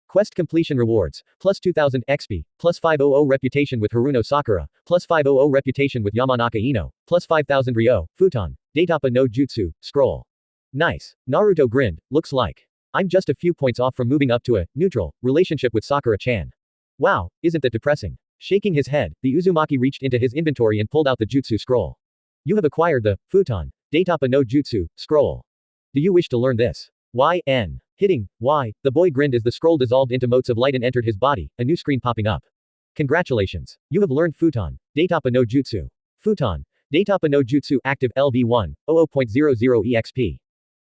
Quest completion rewards. Plus 2000 XP. Plus 500 reputation with Haruno Sakura. Plus 500 reputation with Yamanaka Ino. Plus 5000 Ryo, Futon. Datapa no Jutsu, Scroll. Nice. Naruto grinned. Looks like I'm just a few points off from moving up to a neutral relationship with Sakura-chan. Wow, isn't that depressing? Shaking his head, the Uzumaki reached into his inventory and pulled out the Jutsu scroll. You have acquired the Futon Datapa no Jutsu scroll. Do you wish to learn this? Y.N. Hitting Y, the boy grinned as the scroll dissolved into motes of light and entered his body, a new screen popping up. Congratulations. You have learned Futon Datapa no Jutsu. Futon Datapa no Jutsu active LV1, 00.00 EXP.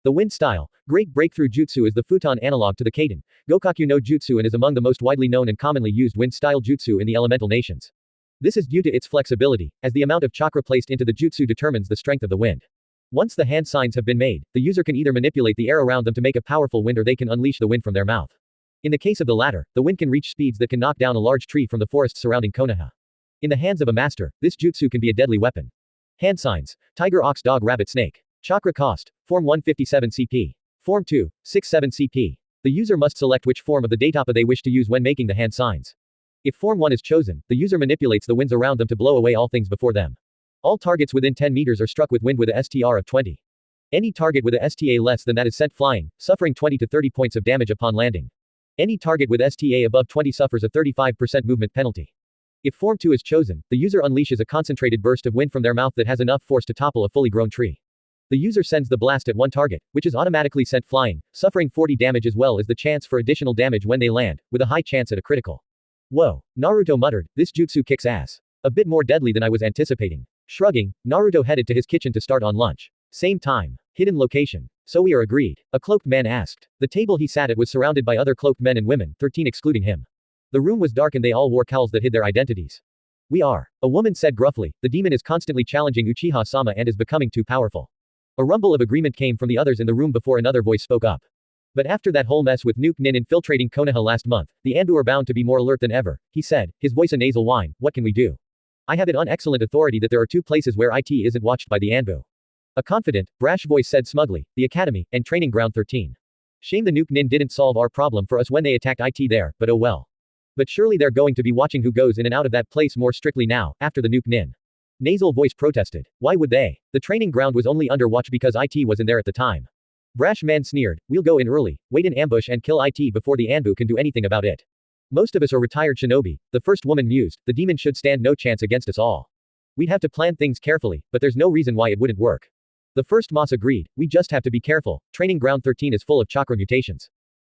The Wind Style, Great Breakthrough Jutsu is the Futon analog to the Kaden, Gokakyu no Jutsu and is among the most widely known and commonly used Wind Style Jutsu in the elemental nations. This is due to its flexibility, as the amount of chakra placed into the jutsu determines the strength of the wind. Once the hand signs have been made, the user can either manipulate the air around them to make a powerful wind or they can unleash the wind from their mouth. In the case of the latter, the wind can reach speeds that can knock down a large tree from the forest surrounding Konoha. In the hands of a master, this jutsu can be a deadly weapon. Hand signs: Tiger, Ox, Dog, Rabbit, Snake. Chakra cost: Form 157 CP. Form 2, 67 CP. The user must select which form of the Datapa they wish to use when making the hand signs. If Form 1 is chosen, the user manipulates the winds around them to blow away all things before them. All targets within 10 meters are struck with wind with a STR of 20. Any target with a STA less than that is sent flying, suffering 20 to 30 points of damage upon landing. Any target with STA above 20 suffers a 35% movement penalty. If Form 2 is chosen, the user unleashes a concentrated burst of wind from their mouth that has enough force to topple a fully grown tree. The user sends the blast at one target, which is automatically sent flying, suffering 40 damage as well as the chance for additional damage when they land, with a high chance at a critical. Whoa, Naruto muttered, this jutsu kicks ass. A bit more deadly than I was anticipating. Shrugging, Naruto headed to his kitchen to start on lunch. Same time. Hidden location. So we are agreed. A cloaked man asked. The table he sat at was surrounded by other cloaked men and women, 13 excluding him. The room was dark and they all wore cowls that hid their identities. We are. A woman said gruffly, the demon is constantly challenging Uchiha-sama and is becoming too powerful. A rumble of agreement came from the others in the room before another voice spoke up. But after that whole mess with Nuke Nin infiltrating Konoha last month, the Anbu are bound to be more alert than ever, he said, his voice a nasal whine. What can we do? I have it on excellent authority that there are two places where IT isn't watched by the Anbu. A confident, brash voice said smugly, the Academy, and Training Ground 13. Shame the Nuke Nin didn't solve our problem for us when they attacked IT there, but oh well. But surely they're going to be watching who goes in and out of that place more strictly now, after the Nuke Nin. Nasal voice protested. Why would they? The training ground was only under watch because IT wasn't there at the time. Brash man sneered, we'll go in early, wait in ambush and kill IT before the Anbu can do anything about it. Most of us are retired shinobi, the first woman mused, the demon should stand no chance against us all. We'd have to plan things carefully, but there's no reason why it wouldn't work. The first Moss agreed, we just have to be careful, Training Ground 13 is full of chakra mutations.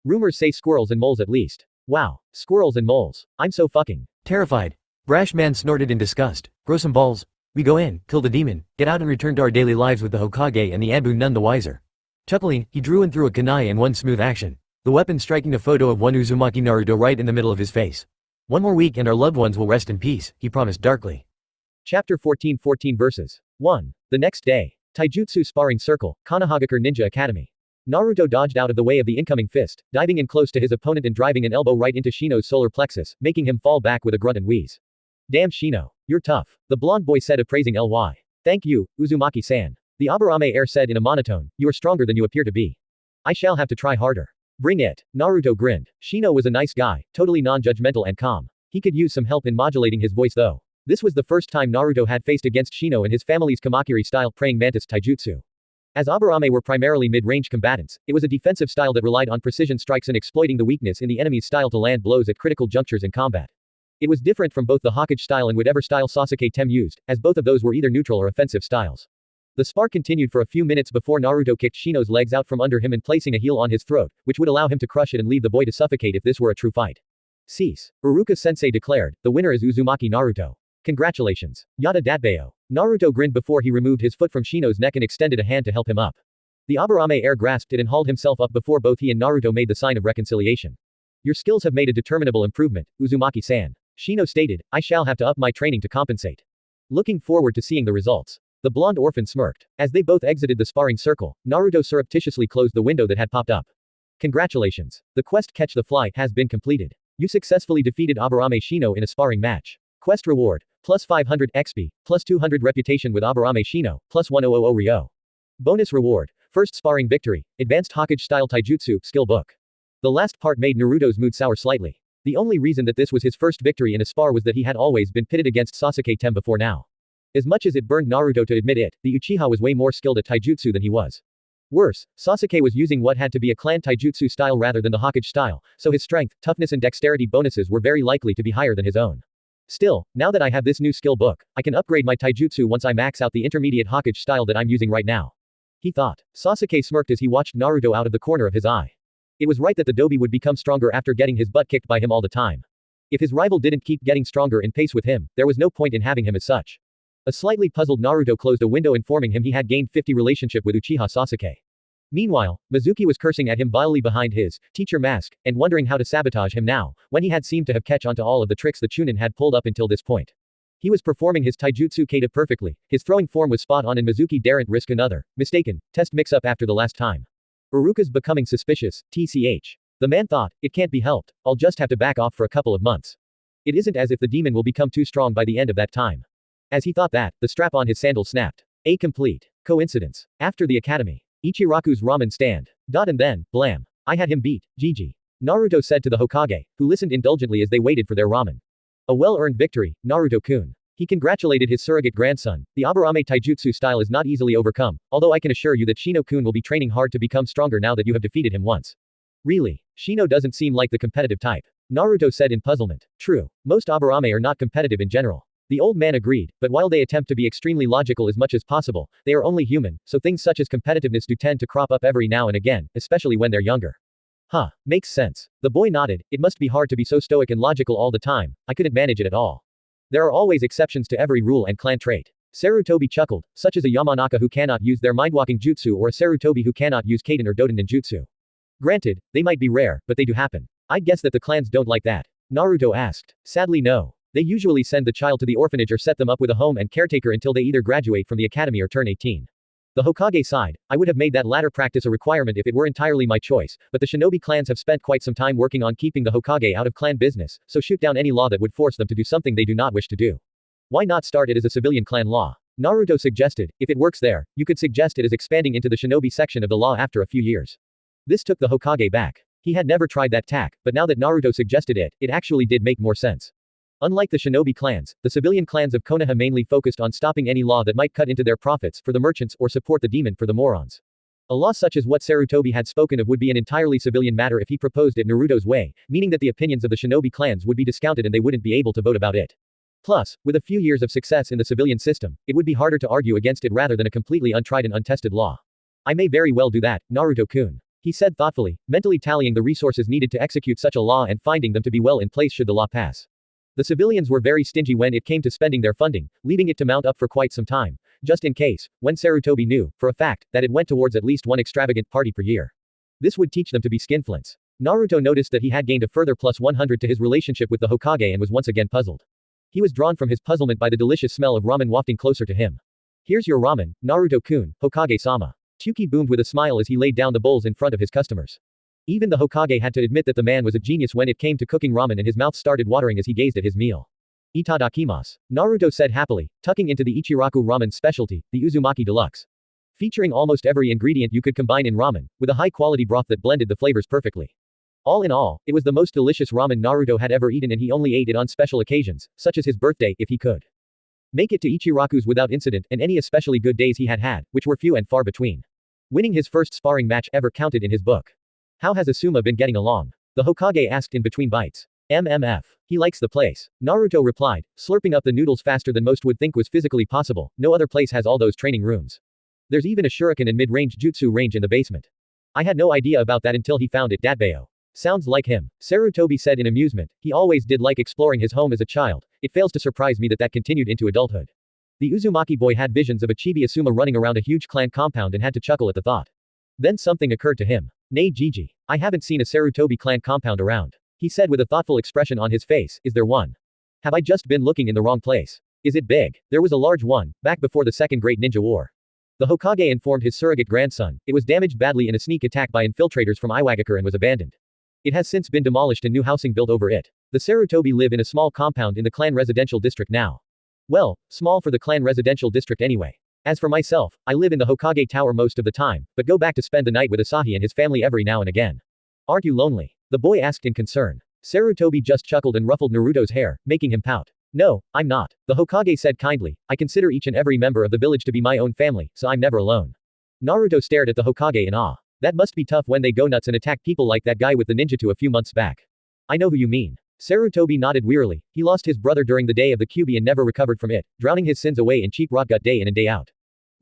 Rumors say squirrels and moles at least. Wow, squirrels and moles. I'm so fucking terrified. Brash man snorted in disgust. Grow some balls. We go in, kill the demon, get out and return to our daily lives with the Hokage and the Anbu none the wiser. Chuckling, he drew and threw a kunai in one smooth action. The weapon striking a photo of one Uzumaki Naruto right in the middle of his face. One more week and our loved ones will rest in peace, he promised darkly. Chapter 14 verses. 1. The next day. Taijutsu Sparring Circle, Konohagakure Ninja Academy. Naruto dodged out of the way of the incoming fist, diving in close to his opponent and driving an elbow right into Shino's solar plexus, making him fall back with a grunt and wheeze. Damn Shino. You're tough. The blonde boy said appraising Ly. Thank you, Uzumaki-san. The Aburame heir said in a monotone, you are stronger than you appear to be. I shall have to try harder. Bring it. Naruto grinned. Shino was a nice guy, totally non-judgmental and calm. He could use some help in modulating his voice though. This was the first time Naruto had faced against Shino and his family's Kamakiri-style praying mantis taijutsu. As Aburame were primarily mid-range combatants, it was a defensive style that relied on precision strikes and exploiting the weakness in the enemy's style to land blows at critical junctures in combat. It was different from both the Hokage style and whatever style Sasuke Tem used, as both of those were either neutral or offensive styles. The spar continued for a few minutes before Naruto kicked Shino's legs out from under him and placing a heel on his throat, which would allow him to crush it and leave the boy to suffocate if this were a true fight. Cease. Iruka-sensei declared, the winner is Uzumaki Naruto. Congratulations. Yada Datbayo. Naruto grinned before he removed his foot from Shino's neck and extended a hand to help him up. The Aburame heir grasped it and hauled himself up before both he and Naruto made the sign of reconciliation. Your skills have made a determinable improvement, Uzumaki-san. Shino stated, I shall have to up my training to compensate. Looking forward to seeing the results. The blonde orphan smirked. As they both exited the sparring circle, Naruto surreptitiously closed the window that had popped up. Congratulations. The quest Catch the Fly has been completed. You successfully defeated Aburame Shino in a sparring match. Quest reward, plus 500 XP, plus 200 reputation with Aburame Shino, plus 1000 Ryo. Bonus reward, first sparring victory, advanced Hokage style taijutsu, skill book. The last part made Naruto's mood sour slightly. The only reason that this was his first victory in a spar was that he had always been pitted against Sasuke Tem before now. As much as it burned Naruto to admit it, the Uchiha was way more skilled at taijutsu than he was. Worse, Sasuke was using what had to be a clan taijutsu style rather than the Hokage style, so his strength, toughness and dexterity bonuses were very likely to be higher than his own. Still, now that I have this new skill book, I can upgrade my taijutsu once I max out the intermediate Hokage style that I'm using right now. He thought. Sasuke smirked as he watched Naruto out of the corner of his eye. It was right that the Dobi would become stronger after getting his butt kicked by him all the time. If his rival didn't keep getting stronger in pace with him, there was no point in having him as such. A slightly puzzled Naruto closed a window informing him he had gained 50 relationship with Uchiha Sasuke. Meanwhile, Mizuki was cursing at him vilely behind his teacher mask, and wondering how to sabotage him now, when he had seemed to have catch onto all of the tricks the Chunin had pulled up until this point. He was performing his taijutsu kata perfectly, his throwing form was spot on and Mizuki daren't risk another, mistaken, test mix-up after the last time. Iruka's becoming suspicious, tch. The man thought, it can't be helped, I'll just have to back off for a couple of months. It isn't as if the demon will become too strong by the end of that time. As he thought that, the strap on his sandal snapped. A complete coincidence. After the academy. Ichiraku's ramen stand. And then, blam. I had him beat, Gigi. Naruto said to the Hokage, who listened indulgently as they waited for their ramen. A well-earned victory, Naruto-kun. He congratulated his surrogate grandson. The Aburame taijutsu style is not easily overcome, although I can assure you that Shino-kun will be training hard to become stronger now that you have defeated him once. Really, Shino doesn't seem like the competitive type. Naruto said in puzzlement. True, most Aburame are not competitive in general. The old man agreed, but while they attempt to be extremely logical as much as possible, they are only human, so things such as competitiveness do tend to crop up every now and again, especially when they're younger. Huh, makes sense. The boy nodded, it must be hard to be so stoic and logical all the time, I couldn't manage it at all. There are always exceptions to every rule and clan trait. Sarutobi chuckled, such as a Yamanaka who cannot use their mindwalking jutsu or a Sarutobi who cannot use Kaden or Doden ninjutsu. Granted, they might be rare, but they do happen. I'd guess that the clans don't like that. Naruto asked. Sadly no. They usually send the child to the orphanage or set them up with a home and caretaker until they either graduate from the academy or turn 18. The Hokage side, I would have made that latter practice a requirement if it were entirely my choice, but the shinobi clans have spent quite some time working on keeping the Hokage out of clan business, so shoot down any law that would force them to do something they do not wish to do. Why not start it as a civilian clan law? Naruto suggested, if it works there, you could suggest it as expanding into the shinobi section of the law after a few years. This took the Hokage back. He had never tried that tack, but now that Naruto suggested it, it actually did make more sense. Unlike the shinobi clans, the civilian clans of Konoha mainly focused on stopping any law that might cut into their profits for the merchants or support the demon for the morons. A law such as what Sarutobi had spoken of would be an entirely civilian matter if he proposed it Naruto's way, meaning that the opinions of the shinobi clans would be discounted and they wouldn't be able to vote about it. Plus, with a few years of success in the civilian system, it would be harder to argue against it rather than a completely untried and untested law. I may very well do that, Naruto-kun. He said thoughtfully, mentally tallying the resources needed to execute such a law and finding them to be well in place should the law pass. The civilians were very stingy when it came to spending their funding, leaving it to mount up for quite some time, just in case, when Sarutobi knew, for a fact, that it went towards at least one extravagant party per year. This would teach them to be skinflints. Naruto noticed that he had gained a further plus 100 to his relationship with the Hokage and was once again puzzled. He was drawn from his puzzlement by the delicious smell of ramen wafting closer to him. Here's your ramen, Naruto-kun, Hokage-sama. Chuki boomed with a smile as he laid down the bowls in front of his customers. Even the Hokage had to admit that the man was a genius when it came to cooking ramen and his mouth started watering as he gazed at his meal. Itadakimasu. Naruto said happily, tucking into the Ichiraku ramen specialty, the Uzumaki Deluxe. Featuring almost every ingredient you could combine in ramen, with a high-quality broth that blended the flavors perfectly. All in all, it was the most delicious ramen Naruto had ever eaten and he only ate it on special occasions, such as his birthday, if he could make it to Ichiraku's without incident and any especially good days he had had, which were few and far between. Winning his first sparring match ever counted in his book. How has Asuma been getting along? The Hokage asked in between bites. He likes the place. Naruto replied, slurping up the noodles faster than most would think was physically possible, no other place has all those training rooms. There's even a shuriken and mid-range jutsu range in the basement. I had no idea about that until he found it. Datbeo. Sounds like him. Sarutobi said in amusement. He always did like exploring his home as a child. It fails to surprise me that that continued into adulthood. The Uzumaki boy had visions of a chibi Asuma running around a huge clan compound and had to chuckle at the thought. Then something occurred to him. Nay Gigi. I haven't seen a Sarutobi clan compound around. He said with a thoughtful expression on his face. Is there one? Have I just been looking in the wrong place? Is it big? There was a large one, back before the Second Great Ninja War. The Hokage informed his surrogate grandson. It was damaged badly in a sneak attack by infiltrators from Iwagakure and was abandoned. It has since been demolished and new housing built over it. The Sarutobi live in a small compound in the clan residential district now. Well, small for the clan residential district anyway. As for myself, I live in the Hokage Tower most of the time, but go back to spend the night with Asahi and his family every now and again. Aren't you lonely? The boy asked in concern. Sarutobi just chuckled and ruffled Naruto's hair, making him pout. No, I'm not. The Hokage said kindly. I consider each and every member of the village to be my own family, so I'm never alone. Naruto stared at the Hokage in awe. That must be tough when they go nuts and attack people like that guy with the ninjutsu a few months back. I know who you mean. Sarutobi nodded wearily. He lost his brother during the day of the Kyuubi and never recovered from it, drowning his sins away in cheap rotgut day in and day out.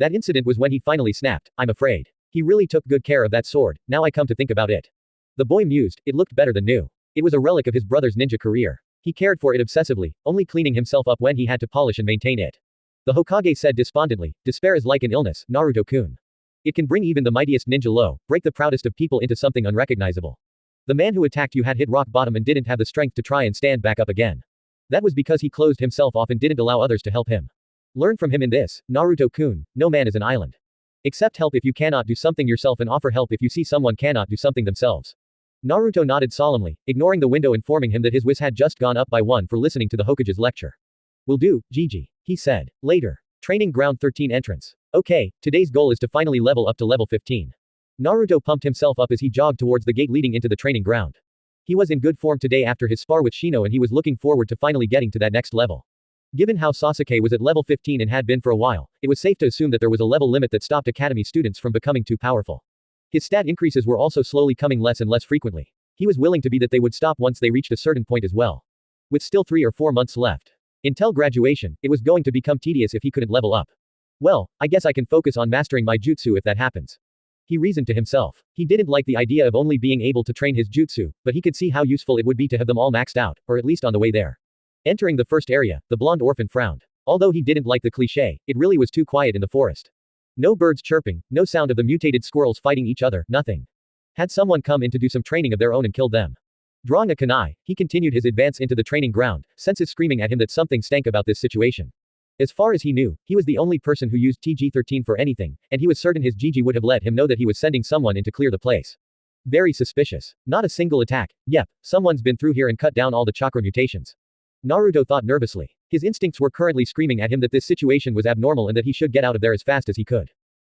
That incident was when he finally snapped. I'm afraid. He really took good care of that sword, now I come to think about it. The boy mused. It looked better than new. It was a relic of his brother's ninja career. He cared for it obsessively, only cleaning himself up when he had to polish and maintain it. The Hokage said despondently, despair is like an illness, Naruto-kun. It can bring even the mightiest ninja low, break the proudest of people into something unrecognizable. The man who attacked you had hit rock bottom and didn't have the strength to try and stand back up again. That was because he closed himself off and didn't allow others to help him. Learn from him in this, Naruto-kun, no man is an island. Accept help if you cannot do something yourself and offer help if you see someone cannot do something themselves. Naruto nodded solemnly, ignoring the window informing him that his wiz had just gone up by 1 for listening to the Hokage's lecture. Will do, Gigi. He said. Later. Training Ground 13 entrance. Okay, today's goal is to finally level up to level 15. Naruto pumped himself up as he jogged towards the gate leading into the training ground. He was in good form today after his spar with Shino and he was looking forward to finally getting to that next level. Given how Sasuke was at level 15 and had been for a while, it was safe to assume that there was a level limit that stopped academy students from becoming too powerful. His stat increases were also slowly coming less and less frequently. He was willing to be that they would stop once they reached a certain point as well. With still 3 or 4 months left. Until graduation, it was going to become tedious if he couldn't level up. Well, I guess I can focus on mastering my jutsu if that happens. He reasoned to himself. He didn't like the idea of only being able to train his jutsu, but he could see how useful it would be to have them all maxed out, or at least on the way there. Entering the first area, the blonde orphan frowned. Although he didn't like the cliché, it really was too quiet in the forest. No birds chirping, no sound of the mutated squirrels fighting each other, nothing. Had someone come in to do some training of their own and killed them. Drawing a kunai, he continued his advance into the training ground, senses screaming at him that something stank about this situation. As far as he knew, he was the only person who used TG-13 for anything, and he was certain his Gigi would have let him know that he was sending someone in to clear the place. Very suspicious. Not a single attack. Yep, someone's been through here and cut down all the chakra mutations. Naruto thought nervously. His instincts were currently screaming at him that this situation was abnormal and that he should get out of there as fast as he could.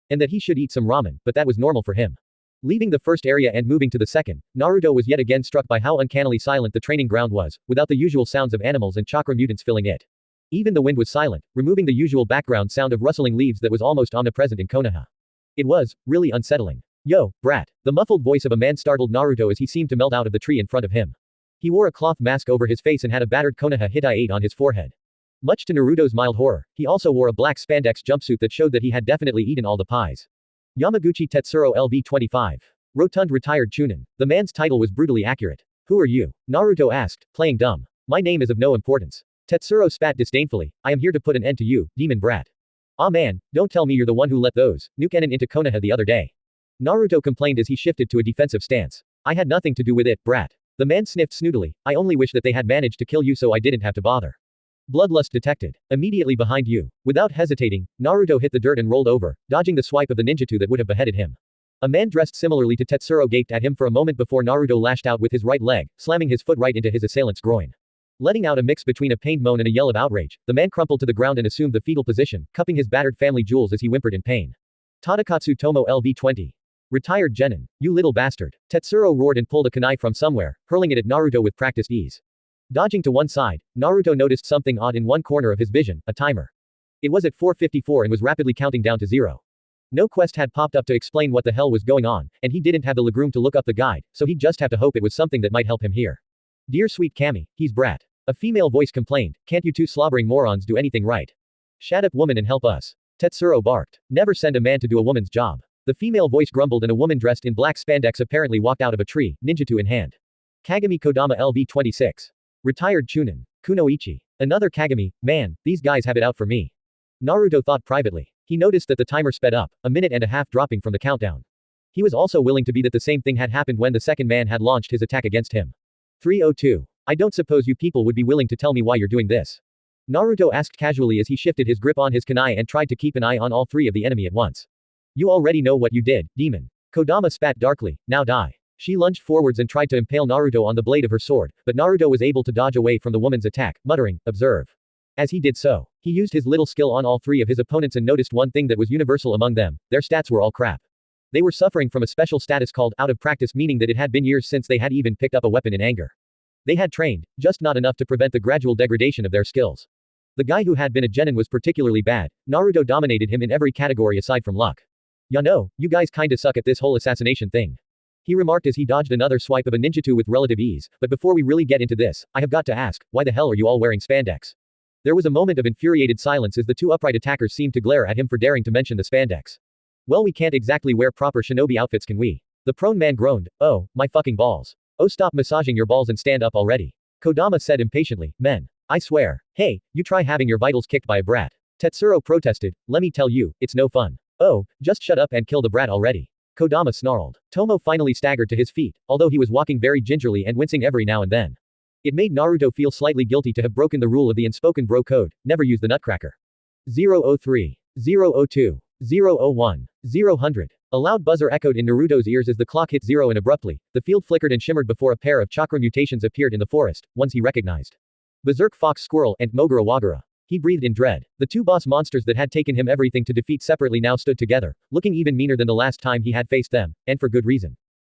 And that he should eat some ramen, but that was normal for him. Leaving the first area and moving to the second, Naruto was yet again struck by how uncannily silent the training ground was, without the usual sounds of animals and chakra mutants filling it. Even the wind was silent, removing the usual background sound of rustling leaves that was almost omnipresent in Konoha. It was, really unsettling. Yo, brat. The muffled voice of a man startled Naruto as he seemed to melt out of the tree in front of him. He wore a cloth mask over his face and had a battered Konoha Hitai-8 on his forehead. Much to Naruto's mild horror, he also wore a black spandex jumpsuit that showed that he had definitely eaten all the pies. Yamaguchi Tetsuro LV-25. Rotund retired Chunin. The man's title was brutally accurate. Who are you? Naruto asked, playing dumb. My name is of no importance. Tetsuro spat disdainfully. I am here to put an end to you, demon brat. Ah man, don't tell me you're the one who let those Nukenin into Konoha the other day. Naruto complained as he shifted to a defensive stance. I had nothing to do with it, brat. The man sniffed snootily. I only wish that they had managed to kill you so I didn't have to bother. Bloodlust detected. Immediately behind you. Without hesitating, Naruto hit the dirt and rolled over, dodging the swipe of the ninjutsu that would have beheaded him. A man dressed similarly to Tetsuro gaped at him for a moment before Naruto lashed out with his right leg, slamming his foot right into his assailant's groin. Letting out a mix between a pained moan and a yell of outrage, the man crumpled to the ground and assumed the fetal position, cupping his battered family jewels as he whimpered in pain. Tadakatsu Tomo LV-20. Retired genin. You little bastard. Tetsuro roared and pulled a kunai from somewhere, hurling it at Naruto with practiced ease. Dodging to one side, Naruto noticed something odd in one corner of his vision, a timer. It was at 4:54 and was rapidly counting down to 0. No quest had popped up to explain what the hell was going on, and he didn't have the legroom to look up the guide, so he'd just have to hope it was something that might help him here. Dear sweet Kami, he's brat. A female voice complained, can't you two slobbering morons do anything right? Shut up woman and help us. Tetsuro barked. Never send a man to do a woman's job. The female voice grumbled and a woman dressed in black spandex apparently walked out of a tree, ninjutsu in hand. Kagami Kodama LV-26. Retired Chunin. Kunoichi. Another Kagami, man, these guys have it out for me. Naruto thought privately. He noticed that the timer sped up, a minute and a half dropping from the countdown. He was also willing to be that the same thing had happened when the second man had launched his attack against him. 302. I don't suppose you people would be willing to tell me why you're doing this. Naruto asked casually as he shifted his grip on his kunai and tried to keep an eye on all three of the enemy at once. You already know what you did, demon. Kodama spat darkly, now die. She lunged forwards and tried to impale Naruto on the blade of her sword, but Naruto was able to dodge away from the woman's attack, muttering, observe. As he did so, he used his little skill on all three of his opponents and noticed one thing that was universal among them, their stats were all crap. They were suffering from a special status called out of practice, meaning that it had been years since they had even picked up a weapon in anger. They had trained, just not enough to prevent the gradual degradation of their skills. The guy who had been a genin was particularly bad. Naruto dominated him in every category aside from luck. Ya know, you guys kinda suck at this whole assassination thing. He remarked as he dodged another swipe of a ninjutsu with relative ease, but before we really get into this, I have got to ask, why the hell are you all wearing spandex? There was a moment of infuriated silence as the two upright attackers seemed to glare at him for daring to mention the spandex. Well, we can't exactly wear proper shinobi outfits, can we? The prone man groaned, oh, my fucking balls. Oh, stop massaging your balls and stand up already. Kodama said impatiently, men. I swear. Hey, you try having your vitals kicked by a brat. Tetsuro protested, let me tell you, it's no fun. Oh, just shut up and kill the brat already. Kodama snarled. Tomo finally staggered to his feet, although he was walking very gingerly and wincing every now and then. It made Naruto feel slightly guilty to have broken the rule of the unspoken bro code, never use the nutcracker. 003. 002. 001. 000. A loud buzzer echoed in Naruto's ears as the clock hit 0 and abruptly, the field flickered and shimmered before a pair of chakra mutations appeared in the forest, ones he recognized. Berserk Fox Squirrel and Mogura Wagura. He breathed in dread. The two boss monsters that had taken him everything to defeat separately now stood together, looking even meaner than the last time he had faced them, and for good reason.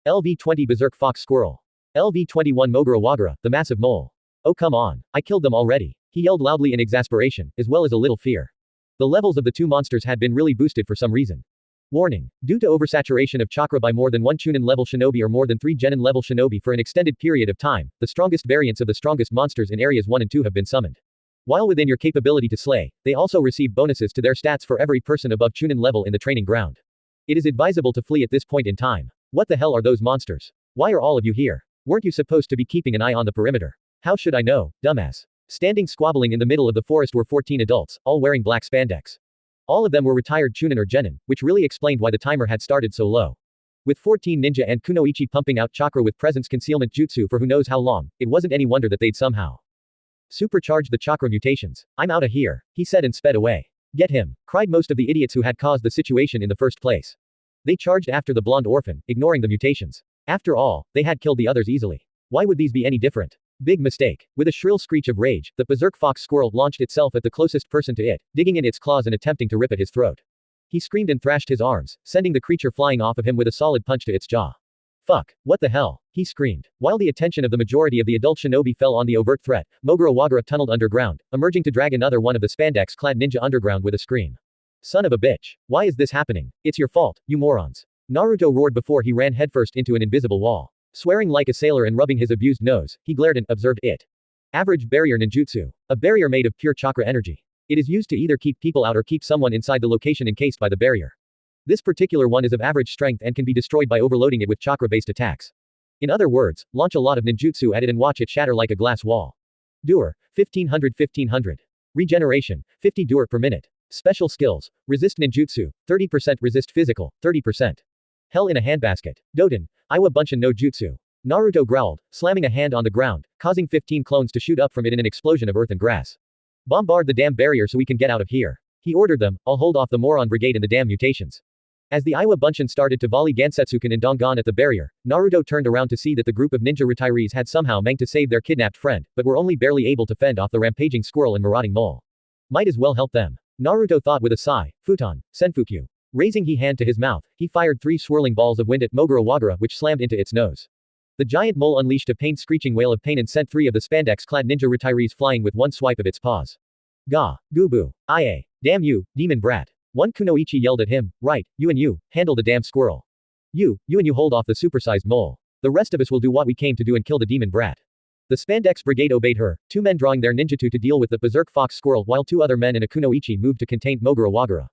LV-20 Berserk Fox Squirrel. LV-21 Mogura Wagura, the massive mole. Oh come on, I killed them already. He yelled loudly in exasperation, as well as a little fear. The levels of the two monsters had been really boosted for some reason. Warning. Due to oversaturation of chakra by more than one Chunin level shinobi or more than 3 Genin level shinobi for an extended period of time, the strongest variants of the strongest monsters in areas 1 and 2 have been summoned. While within your capability to slay, they also receive bonuses to their stats for every person above Chunin level in the training ground. It is advisable to flee at this point in time. What the hell are those monsters? Why are all of you here? Weren't you supposed to be keeping an eye on the perimeter? How should I know, dumbass? Standing squabbling in the middle of the forest were 14 adults, all wearing black spandex. All of them were retired Chunin or Genin, which really explained why the timer had started so low. With 14 ninja and kunoichi pumping out chakra with presence concealment jutsu for who knows how long, it wasn't any wonder that they'd somehow supercharged the chakra mutations. I'm outta here, he said and sped away. Get him, cried most of the idiots who had caused the situation in the first place. They charged after the blonde orphan, ignoring the mutations. After all, they had killed the others easily. Why would these be any different? Big mistake. With a shrill screech of rage, the berserk fox squirrel launched itself at the closest person to it, digging in its claws and attempting to rip at his throat. He screamed and thrashed his arms, sending the creature flying off of him with a solid punch to its jaw. Fuck. What the hell? He screamed. While the attention of the majority of the adult shinobi fell on the overt threat, Mogura Wagura tunneled underground, emerging to drag another one of the spandex-clad ninja underground with a scream. Son of a bitch. Why is this happening? It's your fault, you morons. Naruto roared before he ran headfirst into an invisible wall. Swearing like a sailor and rubbing his abused nose, he glared and observed it. Average barrier ninjutsu. A barrier made of pure chakra energy. It is used to either keep people out or keep someone inside the location encased by the barrier. This particular one is of average strength and can be destroyed by overloading it with chakra-based attacks. In other words, launch a lot of ninjutsu at it and watch it shatter like a glass wall. Dur, 1500. Regeneration, 50 dur per minute. Special skills, resist ninjutsu, 30% resist physical, 30%. Hell in a handbasket. Doten, Iwa Bunshin no Jutsu. Naruto growled, slamming a hand on the ground, causing 15 clones to shoot up from it in an explosion of earth and grass. Bombard the damn barrier so we can get out of here. He ordered them, I'll hold off the moron brigade and the damn mutations. As the Iwa Bunshin started to volley Gansetsuken and Dongan at the barrier, Naruto turned around to see that the group of ninja retirees had somehow managed to save their kidnapped friend, but were only barely able to fend off the rampaging squirrel and marauding mole. Might as well help them. Naruto thought with a sigh. Futon, Senfukyu. Raising he hand to his mouth, he fired 3 swirling balls of wind at Mogura Wagura which slammed into its nose. The giant mole unleashed a pain-screeching wail of pain and sent 3 of the spandex-clad ninja retirees flying with one swipe of its paws. Ga, Gubu, Ie, damn you, demon brat. One kunoichi yelled at him, right, you and you, handle the damn squirrel. You and you hold off the supersized mole. The rest of us will do what we came to do and kill the demon brat. The spandex brigade obeyed her, 2 men drawing their ninjutsu to deal with the berserk fox squirrel while 2 other men and a kunoichi moved to contain Mogura Wagura.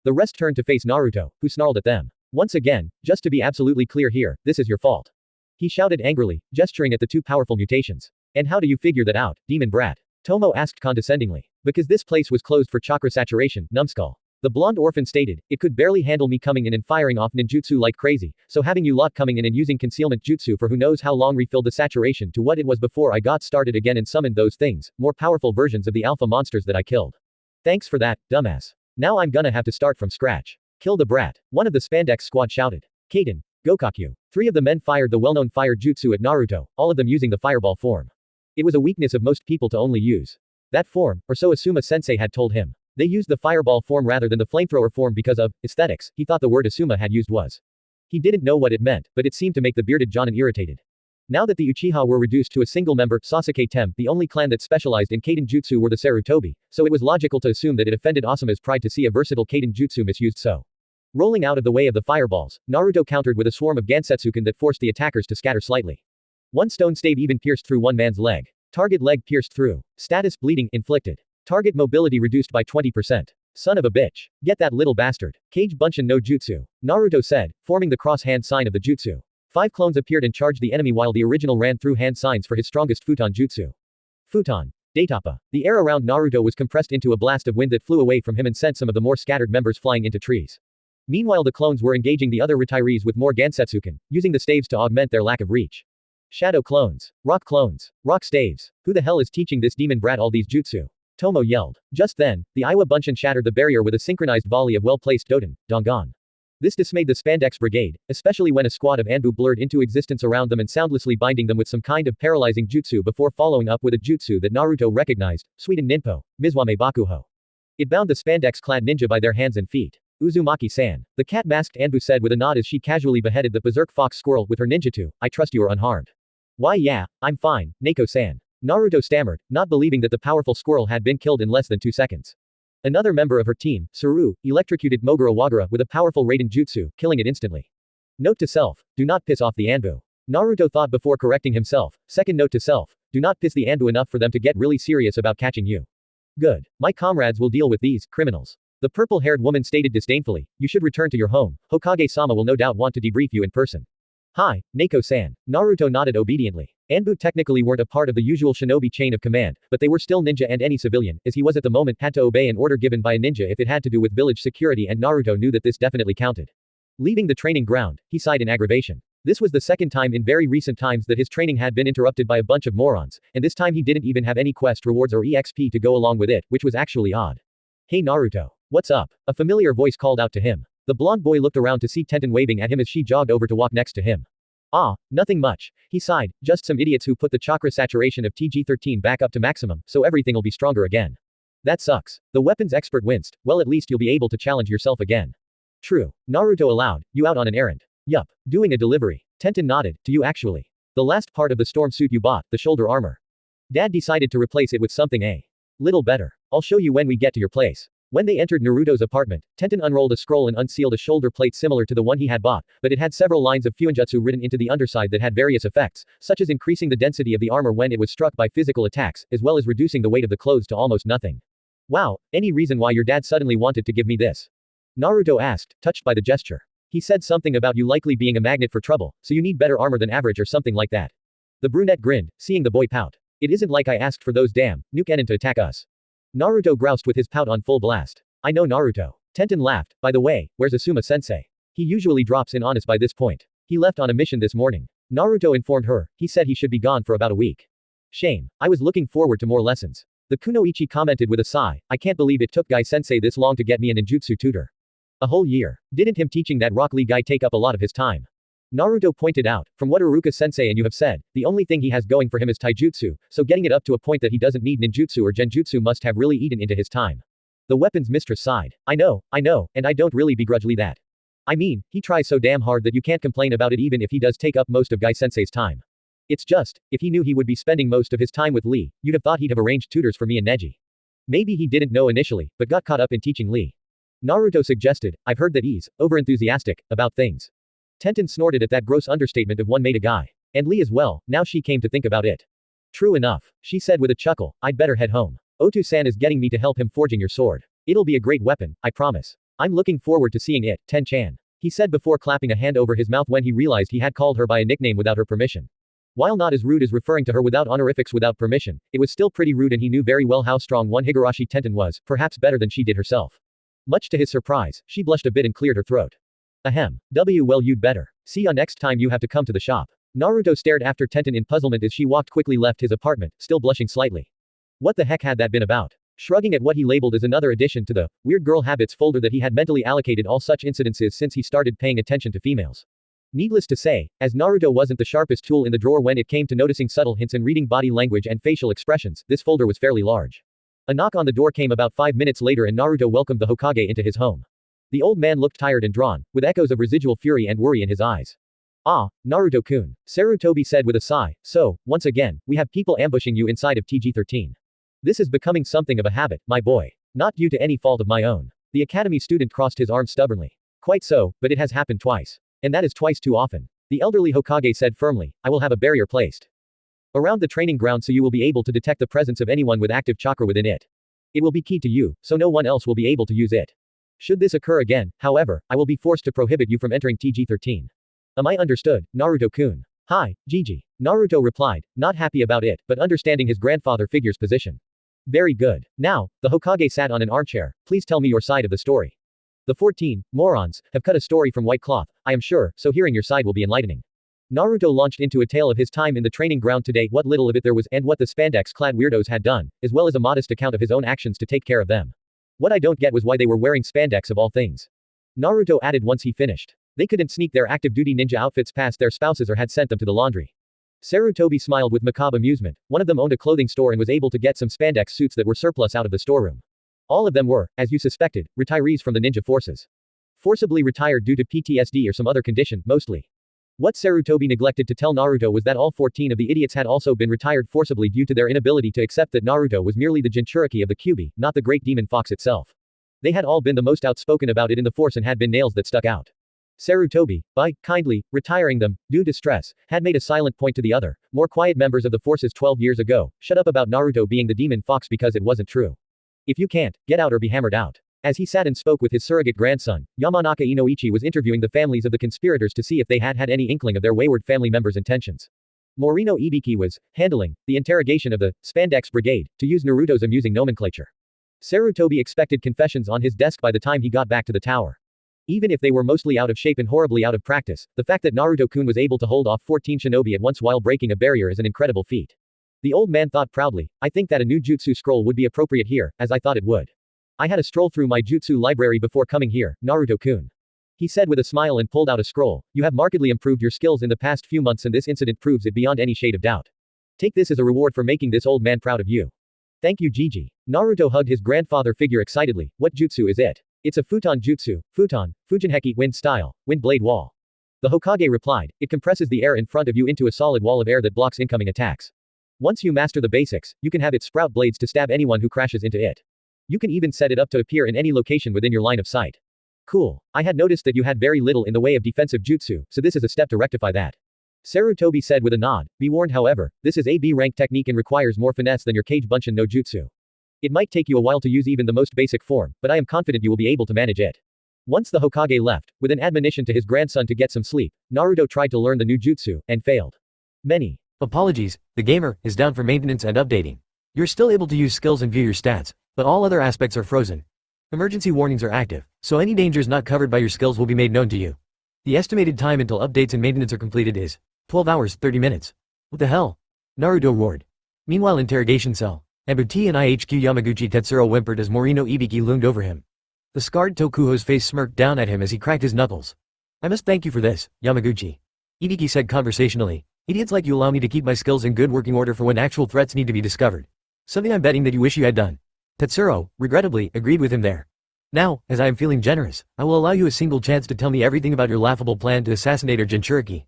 The rest turned to face Naruto, who snarled at them. Once again, just to be absolutely clear here, this is your fault. He shouted angrily, gesturing at the two powerful mutations. And how do you figure that out, demon brat? Tomo asked condescendingly. Because this place was closed for chakra saturation, numbskull. The blonde orphan stated, it could barely handle me coming in and firing off ninjutsu like crazy, so having you lot coming in and using concealment jutsu for who knows how long refilled the saturation to what it was before I got started again and summoned those things, more powerful versions of the alpha monsters that I killed. Thanks for that, dumbass. Now I'm gonna have to start from scratch. Kill the brat. One of the spandex squad shouted. Kaden. Gokakyu. 3 of the men fired the well-known fire jutsu at Naruto, all of them using the fireball form. It was a weakness of most people to only use that form, or so Asuma-sensei had told him. They used the fireball form rather than the flamethrower form because of aesthetics. He thought the word Asuma had used was. He didn't know what it meant, but it seemed to make the bearded Jonin irritated. Now that the Uchiha were reduced to a single member, Sasuke Tem, the only clan that specialized in Kaden Jutsu were the Sarutobi, so it was logical to assume that it offended Asuma's pride to see a versatile Kaden Jutsu misused so. Rolling out of the way of the fireballs, Naruto countered with a swarm of Gansetsouken that forced the attackers to scatter slightly. One stone stave even pierced through one man's leg. Target leg pierced through. Status bleeding inflicted. Target mobility reduced by 20%. Son of a bitch. Get that little bastard. Kage Bunshin no Jutsu. Naruto said, forming the cross-hand sign of the jutsu. 5 clones appeared and charged the enemy while the original ran through hand signs for his strongest futon jutsu. Futon. Daitapa. The air around Naruto was compressed into a blast of wind that flew away from him and sent some of the more scattered members flying into trees. Meanwhile the clones were engaging the other retirees with more Gansetsouken, using the staves to augment their lack of reach. Shadow clones. Rock clones. Rock staves. Who the hell is teaching this demon brat all these jutsu? Tomo yelled. Just then, the Iwa Bunshin shattered the barrier with a synchronized volley of well-placed Doton, Dongan. This dismayed the Spandex Brigade, especially when a squad of Anbu blurred into existence around them and soundlessly binding them with some kind of paralyzing jutsu before following up with a jutsu that Naruto recognized, Suiden Ninpo, Mizwame Bakuho. It bound the Spandex-clad ninja by their hands and feet. Uzumaki-san. The cat-masked Anbu said with a nod as she casually beheaded the berserk fox squirrel with her ninjutsu, I trust you are unharmed. Why yeah, I'm fine, Neko-san. Naruto stammered, not believing that the powerful squirrel had been killed in less than 2 seconds. Another member of her team, Saru, electrocuted Mogura Wagura with a powerful Raiden jutsu, killing it instantly. Note to self, do not piss off the Anbu. Naruto thought before correcting himself. Second note to self, do not piss the Anbu enough for them to get really serious about catching you. Good. My comrades will deal with these criminals. The purple-haired woman stated disdainfully, you should return to your home. Hokage-sama will no doubt want to debrief you in person. Hi, Neko-san. Naruto nodded obediently. Anbu technically weren't a part of the usual shinobi chain of command, but they were still ninja and any civilian, as he was at the moment, had to obey an order given by a ninja if it had to do with village security, and Naruto knew that this definitely counted. Leaving the training ground, he sighed in aggravation. This was the second time in very recent times that his training had been interrupted by a bunch of morons, and this time he didn't even have any quest rewards or EXP to go along with it, which was actually odd. Hey Naruto. What's up? A familiar voice called out to him. The blonde boy looked around to see Tenten waving at him as she jogged over to walk next to him. Ah, nothing much. He sighed, just some idiots who put the chakra saturation of TG13 back up to maximum, so everything'll be stronger again. That sucks. The weapons expert winced, well at least you'll be able to challenge yourself again. True. Naruto allowed, you out on an errand? Yup, doing a delivery. Tenten nodded, to you actually. The last part of the storm suit you bought, the shoulder armor. Dad decided to replace it with something a little better. I'll show you when we get to your place. When they entered Naruto's apartment, Tenten unrolled a scroll and unsealed a shoulder plate similar to the one he had bought, but it had several lines of fuinjutsu written into the underside that had various effects, such as increasing the density of the armor when it was struck by physical attacks, as well as reducing the weight of the clothes to almost nothing. Wow, any reason why your dad suddenly wanted to give me this? Naruto asked, touched by the gesture. He said something about you likely being a magnet for trouble, so you need better armor than average or something like that. The brunette grinned, seeing the boy pout. It isn't like I asked for those damn nukenin to attack us. Naruto groused with his pout on full blast. I know Naruto. Tenten laughed. By the way, where's Asuma-sensei? He usually drops in on us by this point. He left on a mission this morning. Naruto informed her. He said he should be gone for about a week. Shame. I was looking forward to more lessons. The kunoichi commented with a sigh. I can't believe it took Guy-sensei this long to get me a ninjutsu tutor. A whole year. Didn't him teaching that Rock Lee guy take up a lot of his time? Naruto pointed out, from what Iruka-sensei and you have said, the only thing he has going for him is taijutsu, so getting it up to a point that he doesn't need ninjutsu or genjutsu must have really eaten into his time. The weapons mistress sighed. I know, and I don't really begrudgely that. I mean, he tries so damn hard that you can't complain about it even if he does take up most of Guy-sensei's time. It's just, if he knew he would be spending most of his time with Lee, you'd have thought he'd have arranged tutors for me and Neji. Maybe he didn't know initially, but got caught up in teaching Lee. Naruto suggested, I've heard that he's overenthusiastic about things. Tenten snorted at that gross understatement of one made a guy. And Lee as well, now she came to think about it. True enough, she said with a chuckle, I'd better head home. Otu-san is getting me to help him forging your sword. It'll be a great weapon, I promise. I'm looking forward to seeing it, Ten-chan. He said before clapping a hand over his mouth when he realized he had called her by a nickname without her permission. While not as rude as referring to her without honorifics without permission, it was still pretty rude and he knew very well how strong one Higurashi Tenten was, perhaps better than she did herself. Much to his surprise, she blushed a bit and cleared her throat. Ahem. Well you'd better. See ya next time you have to come to the shop. Naruto stared after Tenten in puzzlement as she quickly left his apartment, still blushing slightly. What the heck had that been about? Shrugging at what he labeled as another addition to the weird girl habits folder that he had mentally allocated all such incidences since he started paying attention to females. Needless to say, as Naruto wasn't the sharpest tool in the drawer when it came to noticing subtle hints and reading body language and facial expressions, this folder was fairly large. A knock on the door came about 5 minutes later and Naruto welcomed the Hokage into his home. The old man looked tired and drawn, with echoes of residual fury and worry in his eyes. Ah, Naruto-kun, Sarutobi said with a sigh, so, once again, we have people ambushing you inside of TG-13. This is becoming something of a habit, my boy. Not due to any fault of my own. The academy student crossed his arms stubbornly. Quite so, but it has happened twice. And that is twice too often. The elderly Hokage said firmly, I will have a barrier placed around the training ground so you will be able to detect the presence of anyone with active chakra within it. It will be key to you, so no one else will be able to use it. Should this occur again, however, I will be forced to prohibit you from entering TG-13. Am I understood, Naruto-kun? Hi, Gigi. Naruto replied, not happy about it, but understanding his grandfather figure's position. Very good. Now, the Hokage sat on an armchair, please tell me your side of the story. The 14 morons have cut a story from white cloth, I am sure, so hearing your side will be enlightening. Naruto launched into a tale of his time in the training ground today, what little of it there was and what the spandex-clad weirdos had done, as well as a modest account of his own actions to take care of them. What I don't get was why they were wearing spandex of all things. Naruto added once he finished. They couldn't sneak their active duty ninja outfits past their spouses or had sent them to the laundry. Sarutobi smiled with macabre amusement. One of them owned a clothing store and was able to get some spandex suits that were surplus out of the storeroom. All of them were, as you suspected, retirees from the ninja forces. Forcibly retired due to PTSD or some other condition, mostly. What Sarutobi neglected to tell Naruto was that all 14 of the idiots had also been retired forcibly due to their inability to accept that Naruto was merely the Jinchuriki of the Kyuubi, not the great demon fox itself. They had all been the most outspoken about it in the force and had been nails that stuck out. Sarutobi, by kindly retiring them, due to stress, had made a silent point to the other, more quiet members of the forces 12 years ago, shut up about Naruto being the demon fox because it wasn't true. If you can't, get out or be hammered out. As he sat and spoke with his surrogate grandson, Yamanaka Inoichi was interviewing the families of the conspirators to see if they had had any inkling of their wayward family members' intentions. Morino Ibiki was handling the interrogation of the Spandex Brigade, to use Naruto's amusing nomenclature. Sarutobi expected confessions on his desk by the time he got back to the tower. Even if they were mostly out of shape and horribly out of practice, the fact that Naruto-kun was able to hold off 14 shinobi at once while breaking a barrier is an incredible feat. The old man thought proudly, I think that a new jutsu scroll would be appropriate here, as I thought it would. I had a stroll through my jutsu library before coming here, Naruto-kun. He said with a smile and pulled out a scroll. You have markedly improved your skills in the past few months and this incident proves it beyond any shade of doubt. Take this as a reward for making this old man proud of you. Thank you Gigi. Naruto hugged his grandfather figure excitedly. What jutsu is it? It's a futon jutsu, futon, Fujinheki wind style, wind blade wall. The Hokage replied, it compresses the air in front of you into a solid wall of air that blocks incoming attacks. Once you master the basics, you can have it sprout blades to stab anyone who crashes into it. You can even set it up to appear in any location within your line of sight. Cool. I had noticed that you had very little in the way of defensive jutsu, so this is a step to rectify that. Sarutobi said with a nod. Be warned however, this is a B-rank technique and requires more finesse than your Kage Bunshin no jutsu. It might take you a while to use even the most basic form, but I am confident you will be able to manage it. Once the Hokage left, with an admonition to his grandson to get some sleep, Naruto tried to learn the new jutsu, and failed. Many apologies, the gamer is down for maintenance and updating. You're still able to use skills and view your stats, but all other aspects are frozen. Emergency warnings are active, so any dangers not covered by your skills will be made known to you. The estimated time until updates and maintenance are completed is 12 hours 30 minutes. What the hell? Naruto roared. Meanwhile interrogation cell. Abuti and IHQ Yamaguchi Tetsuro whimpered as Morino Ibiki loomed over him. The scarred Tokuho's face smirked down at him as he cracked his knuckles. I must thank you for this, Yamaguchi. Ibiki said conversationally. Idiots like you allow me to keep my skills in good working order for when actual threats need to be discovered. Something I'm betting that you wish you had done. Tetsuro, regrettably, agreed with him there. Now, as I am feeling generous, I will allow you a single chance to tell me everything about your laughable plan to assassinate our Jinchuriki.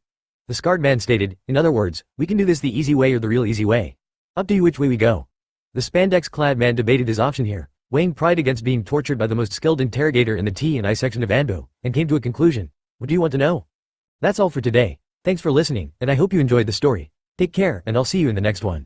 The scarred man stated, in other words, we can do this the easy way or the real easy way. Up to you which way we go. The spandex-clad man debated his option here, weighing pride against being tortured by the most skilled interrogator in the T&I section of Anbu, and came to a conclusion. What do you want to know? That's all for today. Thanks for listening, and I hope you enjoyed the story. Take care, and I'll see you in the next one.